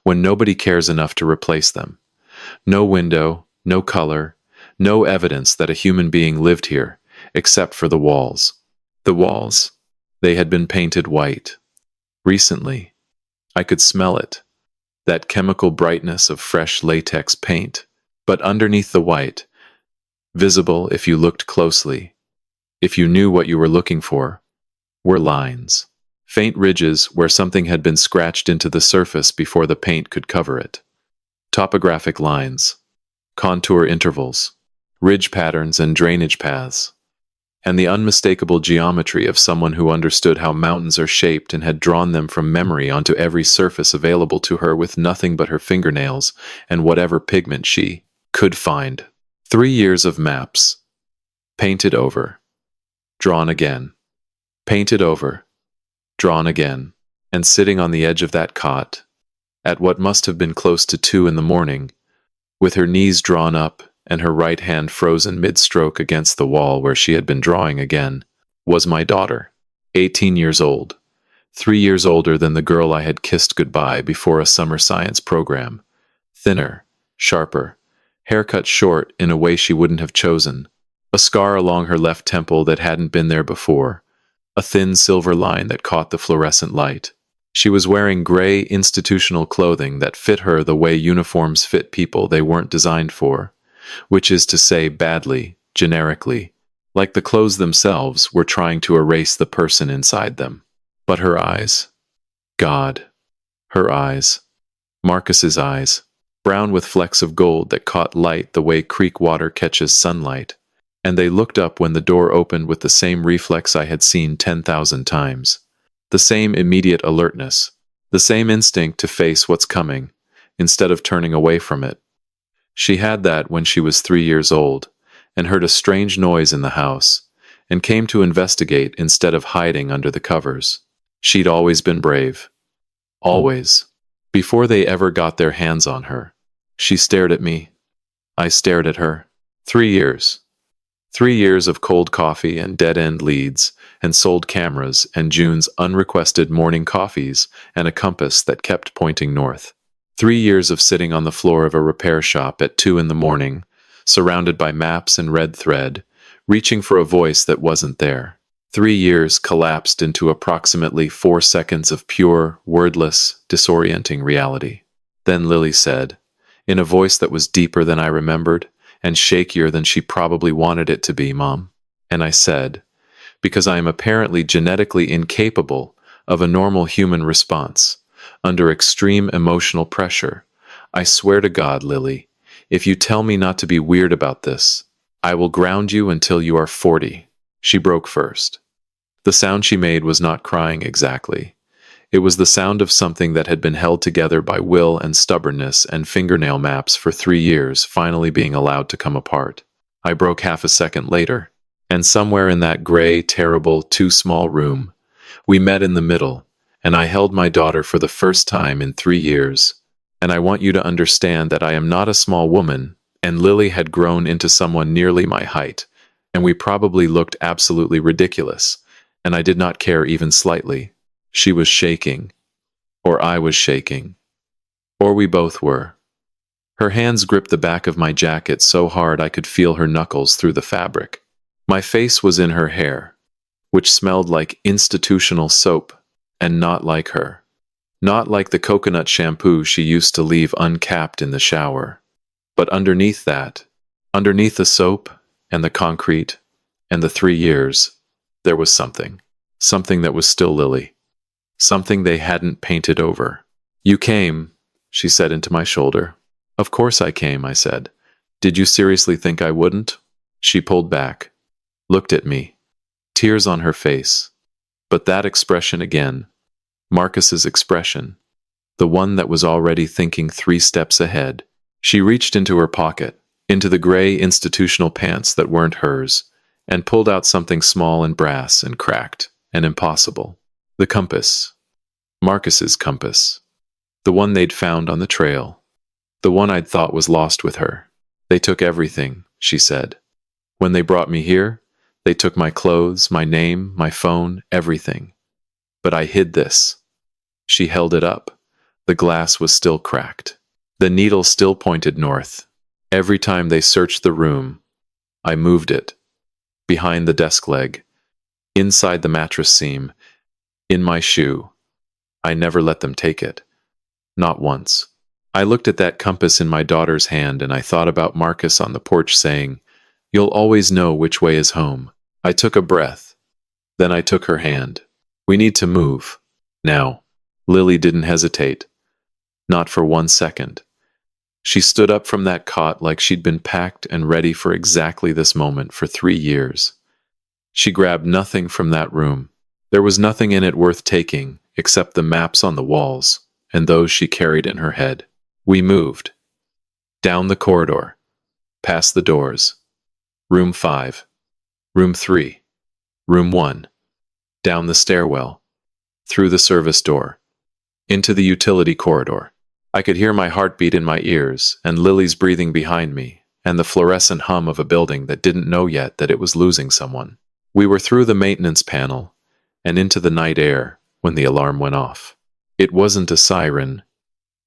Speaker 1: when nobody cares enough to replace them. No window, no color, no evidence that a human being lived here, except for the walls. The walls, they had been painted white. Recently, I could smell it, that chemical brightness of fresh latex paint. But underneath the white, visible if you looked closely, if you knew what you were looking for, were lines. Faint ridges where something had been scratched into the surface before the paint could cover it. Topographic lines, contour intervals, ridge patterns and drainage paths, and the unmistakable geometry of someone who understood how mountains are shaped and had drawn them from memory onto every surface available to her with nothing but her fingernails and whatever pigment she could find. 3 years of maps, painted over, drawn again, painted over, drawn again, and sitting on the edge of that cot, at what must have been close to 2 in the morning, with her knees drawn up and her right hand frozen mid-stroke against the wall where she had been drawing again, was my daughter, 18 years old, 3 years older than the girl I had kissed goodbye before a summer science program, thinner, sharper, hair cut short in a way she wouldn't have chosen, a scar along her left temple that hadn't been there before, a thin silver line that caught the fluorescent light. She was wearing gray institutional clothing that fit her the way uniforms fit people they weren't designed for, which is to say badly, generically, like the clothes themselves were trying to erase the person inside them. But her eyes, God, her eyes, Marcus's eyes, brown with flecks of gold that caught light the way creek water catches sunlight, and they looked up when the door opened with the same reflex I had seen 10,000 times. The same immediate alertness, the same instinct to face what's coming, instead of turning away from it. She had that when she was 3 years old, and heard a strange noise in the house, and came to investigate instead of hiding under the covers. She'd always been brave. Always. Before they ever got their hands on her. She stared at me. I stared at her. 3 years. 3 years of cold coffee and dead-end leads, and sold cameras, and June's unrequested morning coffees, and a compass that kept pointing north. 3 years of sitting on the floor of a repair shop at 2 in the morning, surrounded by maps and red thread, reaching for a voice that wasn't there. 3 years collapsed into approximately 4 seconds of pure, wordless, disorienting reality. Then Lily said, in a voice that was deeper than I remembered, and shakier than she probably wanted it to be, Mom. And I said, because I am apparently genetically incapable of a normal human response, under extreme emotional pressure, I swear to God, Lily, if you tell me not to be weird about this, I will ground you until you are 40. She broke first. The sound she made was not crying exactly. It was the sound of something that had been held together by will and stubbornness and fingernail maps for 3 years finally being allowed to come apart. I broke half a second later, and somewhere in that gray, terrible, too small room, we met in the middle, and I held my daughter for the first time in 3 years. And I want you to understand that I am not a small woman, and Lily had grown into someone nearly my height, and we probably looked absolutely ridiculous, and I did not care even slightly. She was shaking, or I was shaking, or we both were. Her hands gripped the back of my jacket so hard I could feel her knuckles through the fabric. My face was in her hair, which smelled like institutional soap, and not like her. Not like the coconut shampoo she used to leave uncapped in the shower. But underneath that, underneath the soap, and the concrete, and the 3 years, there was something. Something that was still Lily. Something they hadn't painted over. You came, she said into my shoulder. Of course I came, I said. Did you seriously think I wouldn't? She pulled back, looked at me, tears on her face. But that expression again, Marcus's expression, the one that was already thinking 3 steps ahead. She reached into her pocket, into the gray institutional pants that weren't hers, and pulled out something small and brass and cracked and impossible. The compass. Marcus's compass. The one they'd found on the trail. The one I'd thought was lost with her. They took everything, she said. When they brought me here, they took my clothes, my name, my phone, everything. But I hid this. She held it up. The glass was still cracked. The needle still pointed north. Every time they searched the room, I moved it. Behind the desk leg, inside the mattress seam, in my shoe. I never let them take it. Not once. I looked at that compass in my daughter's hand and I thought about Marcus on the porch saying, "You'll always know which way is home." I took a breath. Then I took her hand. "We need to move. Now." Lily didn't hesitate. Not for 1 second. She stood up from that cot like she'd been packed and ready for exactly this moment for 3 years. She grabbed nothing from that room. There was nothing in it worth taking except the maps on the walls and those she carried in her head. We moved. Down the corridor. Past the doors. Room 5. Room 3. Room 1. Down the stairwell. Through the service door. Into the utility corridor. I could hear my heartbeat in my ears, and Lily's breathing behind me, and the fluorescent hum of a building that didn't know yet that it was losing someone. We were through the maintenance panel, and into the night air when the alarm went off. It wasn't a siren.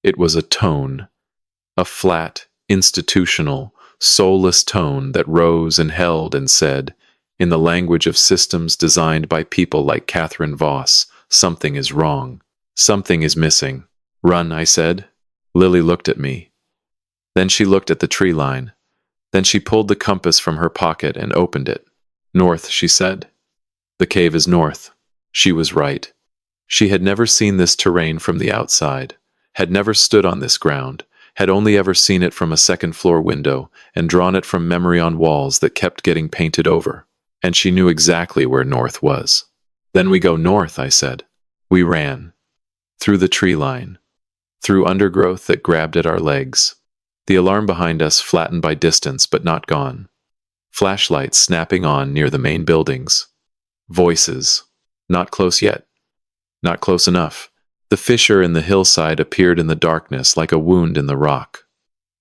Speaker 1: It was a tone. A flat, institutional, soulless tone that rose and held and said, in the language of systems designed by people like Catherine Voss, "Something is wrong. Something is missing." "Run," I said. Lily looked at me. Then she looked at the tree line. Then she pulled the compass from her pocket and opened it. "North," she said. "The cave is north." She was right. She had never seen this terrain from the outside, had never stood on this ground, had only ever seen it from a second-floor window and drawn it from memory on walls that kept getting painted over. And she knew exactly where north was. "Then we go north," I said. We ran. Through the tree line. Through undergrowth that grabbed at our legs. The alarm behind us flattened by distance but not gone. Flashlights snapping on near the main buildings. Voices. Not close yet. Not close enough. The fissure in the hillside appeared in the darkness like a wound in the rock.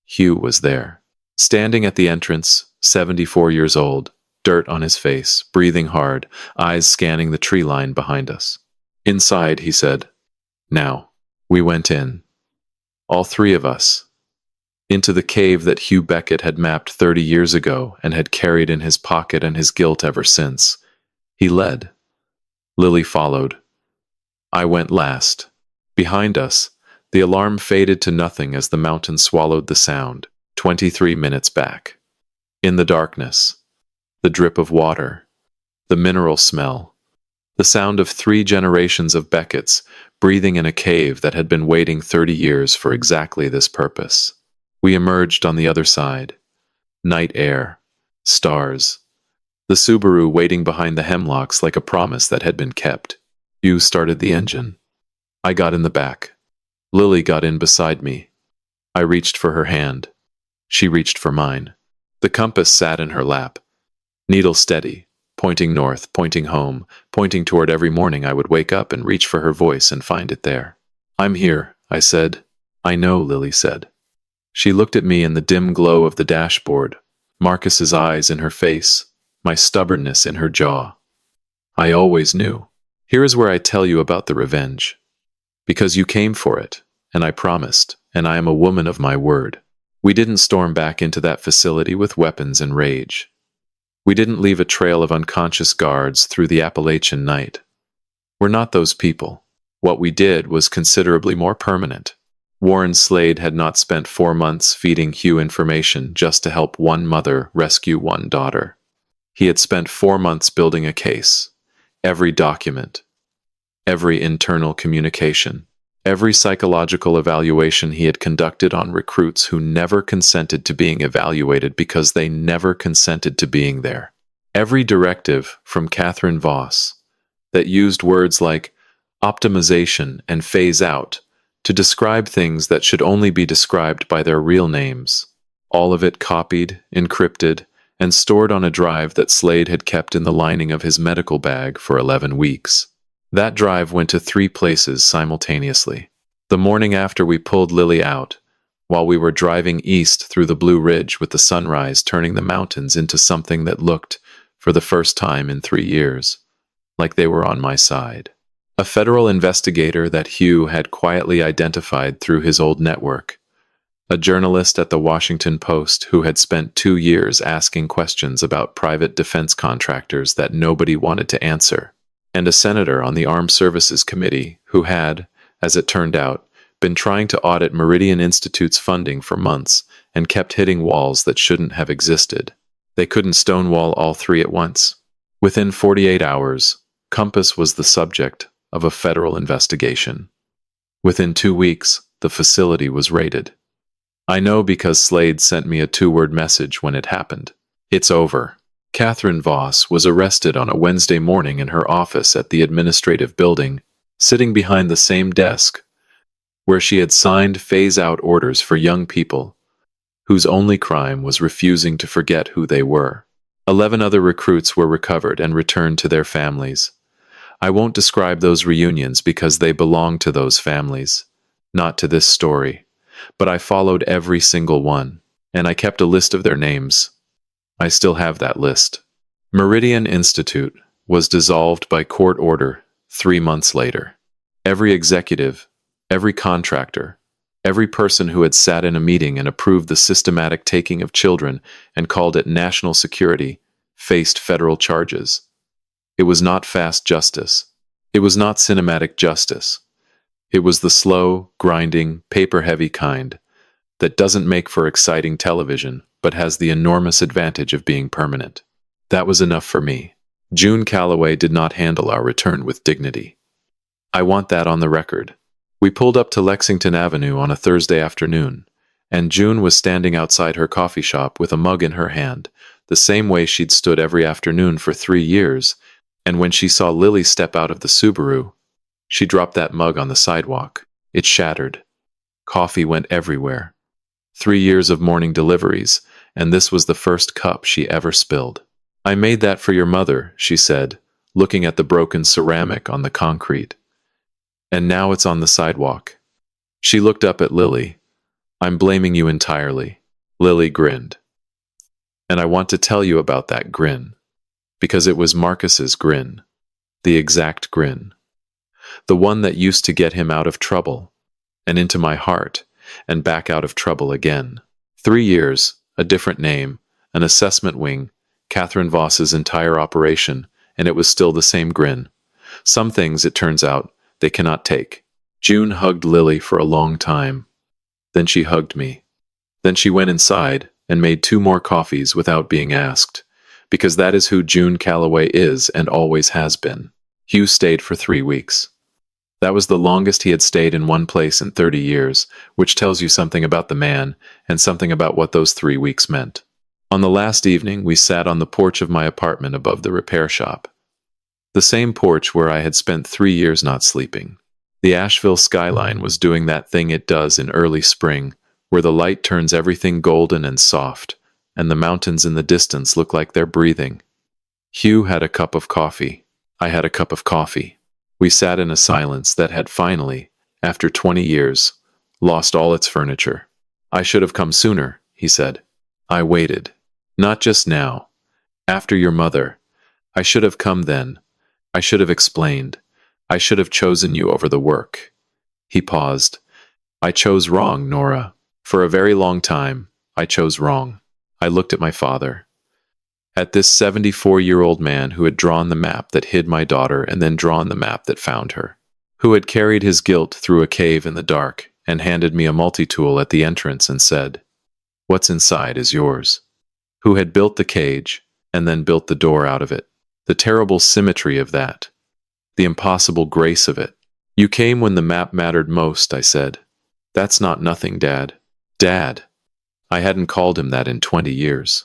Speaker 1: Hugh was there. Standing at the entrance, 74 years old, dirt on his face, breathing hard, eyes scanning the tree line behind us. "Inside," he said. Now. We went in. All three of us. Into the cave that Hugh Beckett had mapped 30 years ago and had carried in his pocket and his guilt ever since. He led. Lily followed. I went last. Behind us, the alarm faded to nothing as the mountain swallowed the sound, 23 minutes back. In the darkness, the drip of water, the mineral smell, the sound of 3 generations of Becketts breathing in a cave that had been waiting 30 years for exactly this purpose. We emerged on the other side. Night air, stars, the Subaru waiting behind the hemlocks like a promise that had been kept. Hugh started the engine. I got in the back. Lily got in beside me. I reached for her hand. She reached for mine. The compass sat in her lap. Needle steady, pointing north, pointing home, pointing toward every morning I would wake up and reach for her voice and find it there. "I'm here," I said. "I know," Lily said. She looked at me in the dim glow of the dashboard, Marcus's eyes in her face, my stubbornness in her jaw. "I always knew. Here is where I tell you about the revenge. Because you came for it, and I promised, and I am a woman of my word. We didn't storm back into that facility with weapons and rage. We didn't leave a trail of unconscious guards through the Appalachian night. We're not those people. What we did was considerably more permanent. Warren Slade had not spent 4 months feeding Hugh information just to help one mother rescue one daughter. He had spent 4 months building a case. Every document, every internal communication, every psychological evaluation he had conducted on recruits who never consented to being evaluated because they never consented to being there. Every directive from Catherine Voss that used words like optimization and phase out to describe things that should only be described by their real names. All of it copied, encrypted, and stored on a drive that Slade had kept in the lining of his medical bag for 11 weeks. That drive went to 3 places simultaneously. The morning after we pulled Lily out, while we were driving east through the Blue Ridge with the sunrise turning the mountains into something that looked, for the first time in 3 years, like they were on my side. A federal investigator that Hugh had quietly identified through his old network. A journalist at the Washington Post who had spent 2 years asking questions about private defense contractors that nobody wanted to answer. And a senator on the Armed Services Committee who had, as it turned out, been trying to audit Meridian Institute's funding for months and kept hitting walls that shouldn't have existed. They couldn't stonewall all three at once. Within 48 hours, Compass was the subject of a federal investigation. Within 2 weeks, the facility was raided. I know because Slade sent me a 2-word message when it happened. It's over. Catherine Voss was arrested on a Wednesday morning in her office at the administrative building, sitting behind the same desk where she had signed phase-out orders for young people whose only crime was refusing to forget who they were. 11 other recruits were recovered and returned to their families. I won't describe those reunions because they belong to those families, not to this story. But I followed every single one, and I kept a list of their names. I still have that list. Meridian Institute was dissolved by court order 3 months later. Every executive, every contractor, every person who had sat in a meeting and approved the systematic taking of children and called it national security faced federal charges. It was not fast justice. It was not cinematic justice. It was the slow, grinding, paper-heavy kind that doesn't make for exciting television, but has the enormous advantage of being permanent. That was enough for me. June Calloway did not handle our return with dignity. I want that on the record. We pulled up to Lexington Avenue on a Thursday afternoon, and June was standing outside her coffee shop with a mug in her hand, the same way she'd stood every afternoon for 3 years, and when she saw Lily step out of the Subaru, she dropped that mug on the sidewalk. It shattered. Coffee went everywhere. 3 years of morning deliveries, and this was the first cup she ever spilled. I made that for your mother, she said, looking at the broken ceramic on the concrete. And now it's on the sidewalk. She looked up at Lily. I'm blaming you entirely. Lily grinned. And I want to tell you about that grin. Because it was Marcus's grin. The exact grin. The one that used to get him out of trouble, and into my heart, and back out of trouble again. 3 years, a different name, an assessment wing, Catherine Voss's entire operation, and it was still the same grin. Some things, it turns out, they cannot take. June hugged Lily for a long time. Then she hugged me. Then she went inside and made 2 more coffees without being asked, because that is who June Calloway is and always has been. Hugh stayed for 3 weeks. That was the longest he had stayed in one place in 30 years, which tells you something about the man and something about what those 3 weeks meant. On the last evening, we sat on the porch of my apartment above the repair shop. The same porch where I had spent 3 years not sleeping. The Asheville skyline was doing that thing it does in early spring, where the light turns everything golden and soft, and the mountains in the distance look like they're breathing. Hugh had a cup of coffee. I had a cup of coffee. We sat in a silence that had finally, after 20 years, lost all its furniture. I should have come sooner, he said. I waited. Not just now. After your mother. I should have come then. I should have explained. I should have chosen you over the work. He paused. I chose wrong, Nora. For a very long time, I chose wrong. I looked at my father. At this 74-year-old man who had drawn the map that hid my daughter and then drawn the map that found her. Who had carried his guilt through a cave in the dark and handed me a multi-tool at the entrance and said, "What's inside is yours." Who had built the cage and then built the door out of it. The terrible symmetry of that. The impossible grace of it. You came when the map mattered most, I said. That's not nothing, Dad. Dad. I hadn't called him that in 20 years.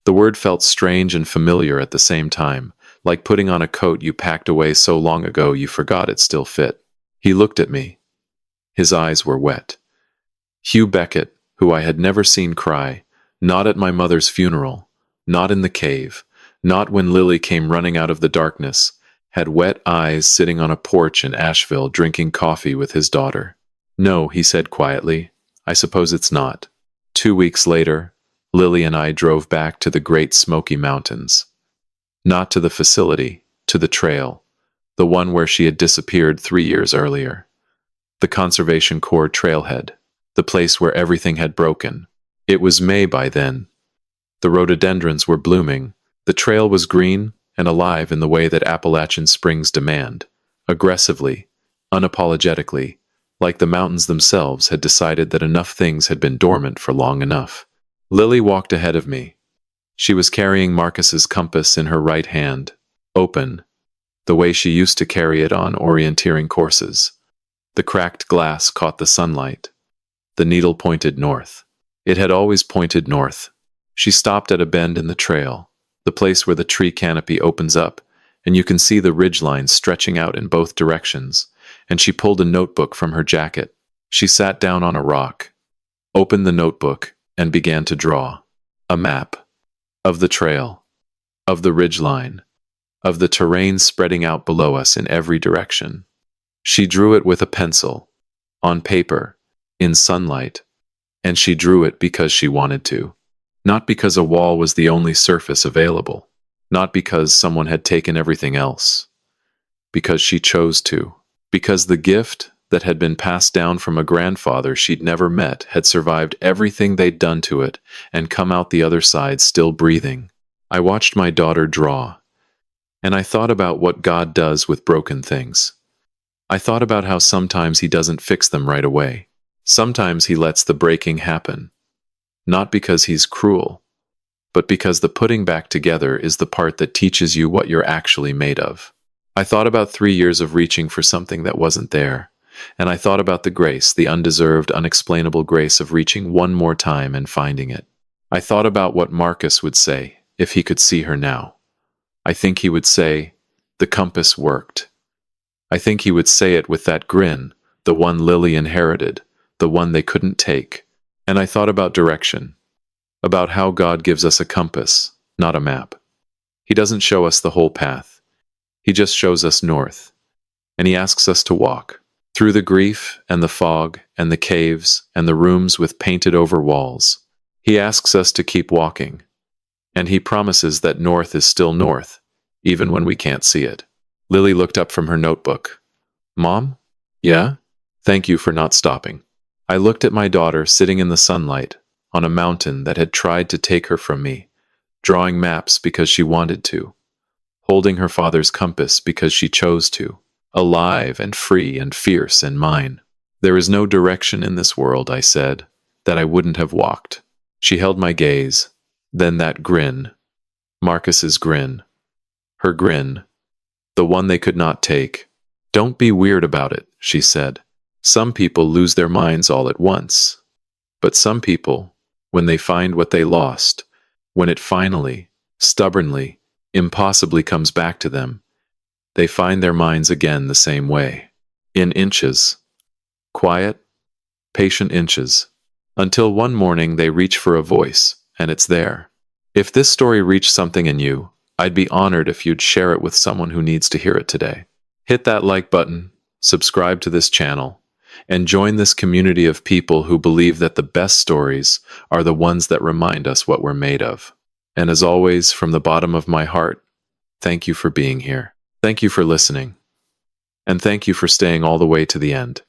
Speaker 1: The word felt strange and familiar at the same time, like putting on a coat you packed away so long ago you forgot it still fit. He looked at me. His eyes were wet. Hugh Beckett, who I had never seen cry, not at my mother's funeral, not in the cave, not when Lily came running out of the darkness, had wet eyes sitting on a porch in Asheville drinking coffee with his daughter. No, he said quietly, I suppose it's not. 2 weeks later, Lily and I drove back to the Great Smoky Mountains. Not to the facility, to the trail, the one where she had disappeared 3 years earlier. The Conservation Corps trailhead, the place where everything had broken. It was May by then. The rhododendrons were blooming. The trail was green and alive in the way that Appalachian springs demand, aggressively, unapologetically, like the mountains themselves had decided that enough things had been dormant for long enough. Lily walked ahead of me. She was carrying Marcus's compass in her right hand, open, the way she used to carry it on orienteering courses. The cracked glass caught the sunlight. The needle pointed north. It had always pointed north. She stopped at a bend in the trail, the place where the tree canopy opens up, and you can see the ridgelines stretching out in both directions, and she pulled a notebook from her jacket. She sat down on a rock, opened the notebook, and began to draw. A map. Of the trail. Of the ridgeline. Of the terrain spreading out below us in every direction. She drew it with a pencil, on paper, in sunlight, and she drew it because she wanted to. Not because a wall was the only surface available. Not because someone had taken everything else. Because she chose to. Because the gift that had been passed down from a grandfather she'd never met had survived everything they'd done to it and come out the other side still breathing. I watched my daughter draw, and I thought about what God does with broken things. I thought about how sometimes He doesn't fix them right away. Sometimes He lets the breaking happen. Not because He's cruel, but because the putting back together is the part that teaches you what you're actually made of. I thought about 3 years of reaching for something that wasn't there, and I thought about the grace, the undeserved, unexplainable grace of reaching one more time and finding it. I thought about what Marcus would say if he could see her now. I think he would say, "The compass worked." I think he would say it with that grin, the one Lily inherited, the one they couldn't take. And I thought about direction, about how God gives us a compass, not a map. He doesn't show us the whole path. He just shows us north. And He asks us to walk, through the grief and the fog and the caves and the rooms with painted-over walls. He asks us to keep walking. And He promises that north is still north, even when we can't see it. Lily looked up from her notebook. "Mom?" "Yeah?" "Thank you for not stopping." I looked at my daughter sitting in the sunlight, on a mountain that had tried to take her from me, drawing maps because she wanted to, holding her father's compass because she chose to, alive and free and fierce and mine. "There is no direction in this world," I said, "that I wouldn't have walked." She held my gaze, then that grin, Marcus's grin, her grin, the one they could not take. "Don't be weird about it," she said. "Some people lose their minds all at once. But some people, when they find what they lost, when it finally, stubbornly, impossibly comes back to them, they find their minds again the same way. In inches. Quiet, patient inches. Until one morning they reach for a voice, and it's there. If this story reached something in you, I'd be honored if you'd share it with someone who needs to hear it today. Hit that like button, subscribe to this channel, and join this community of people who believe that the best stories are the ones that remind us what we're made of. And as always, from the bottom of my heart, thank you for being here. Thank you for listening. And thank you for staying all the way to the end.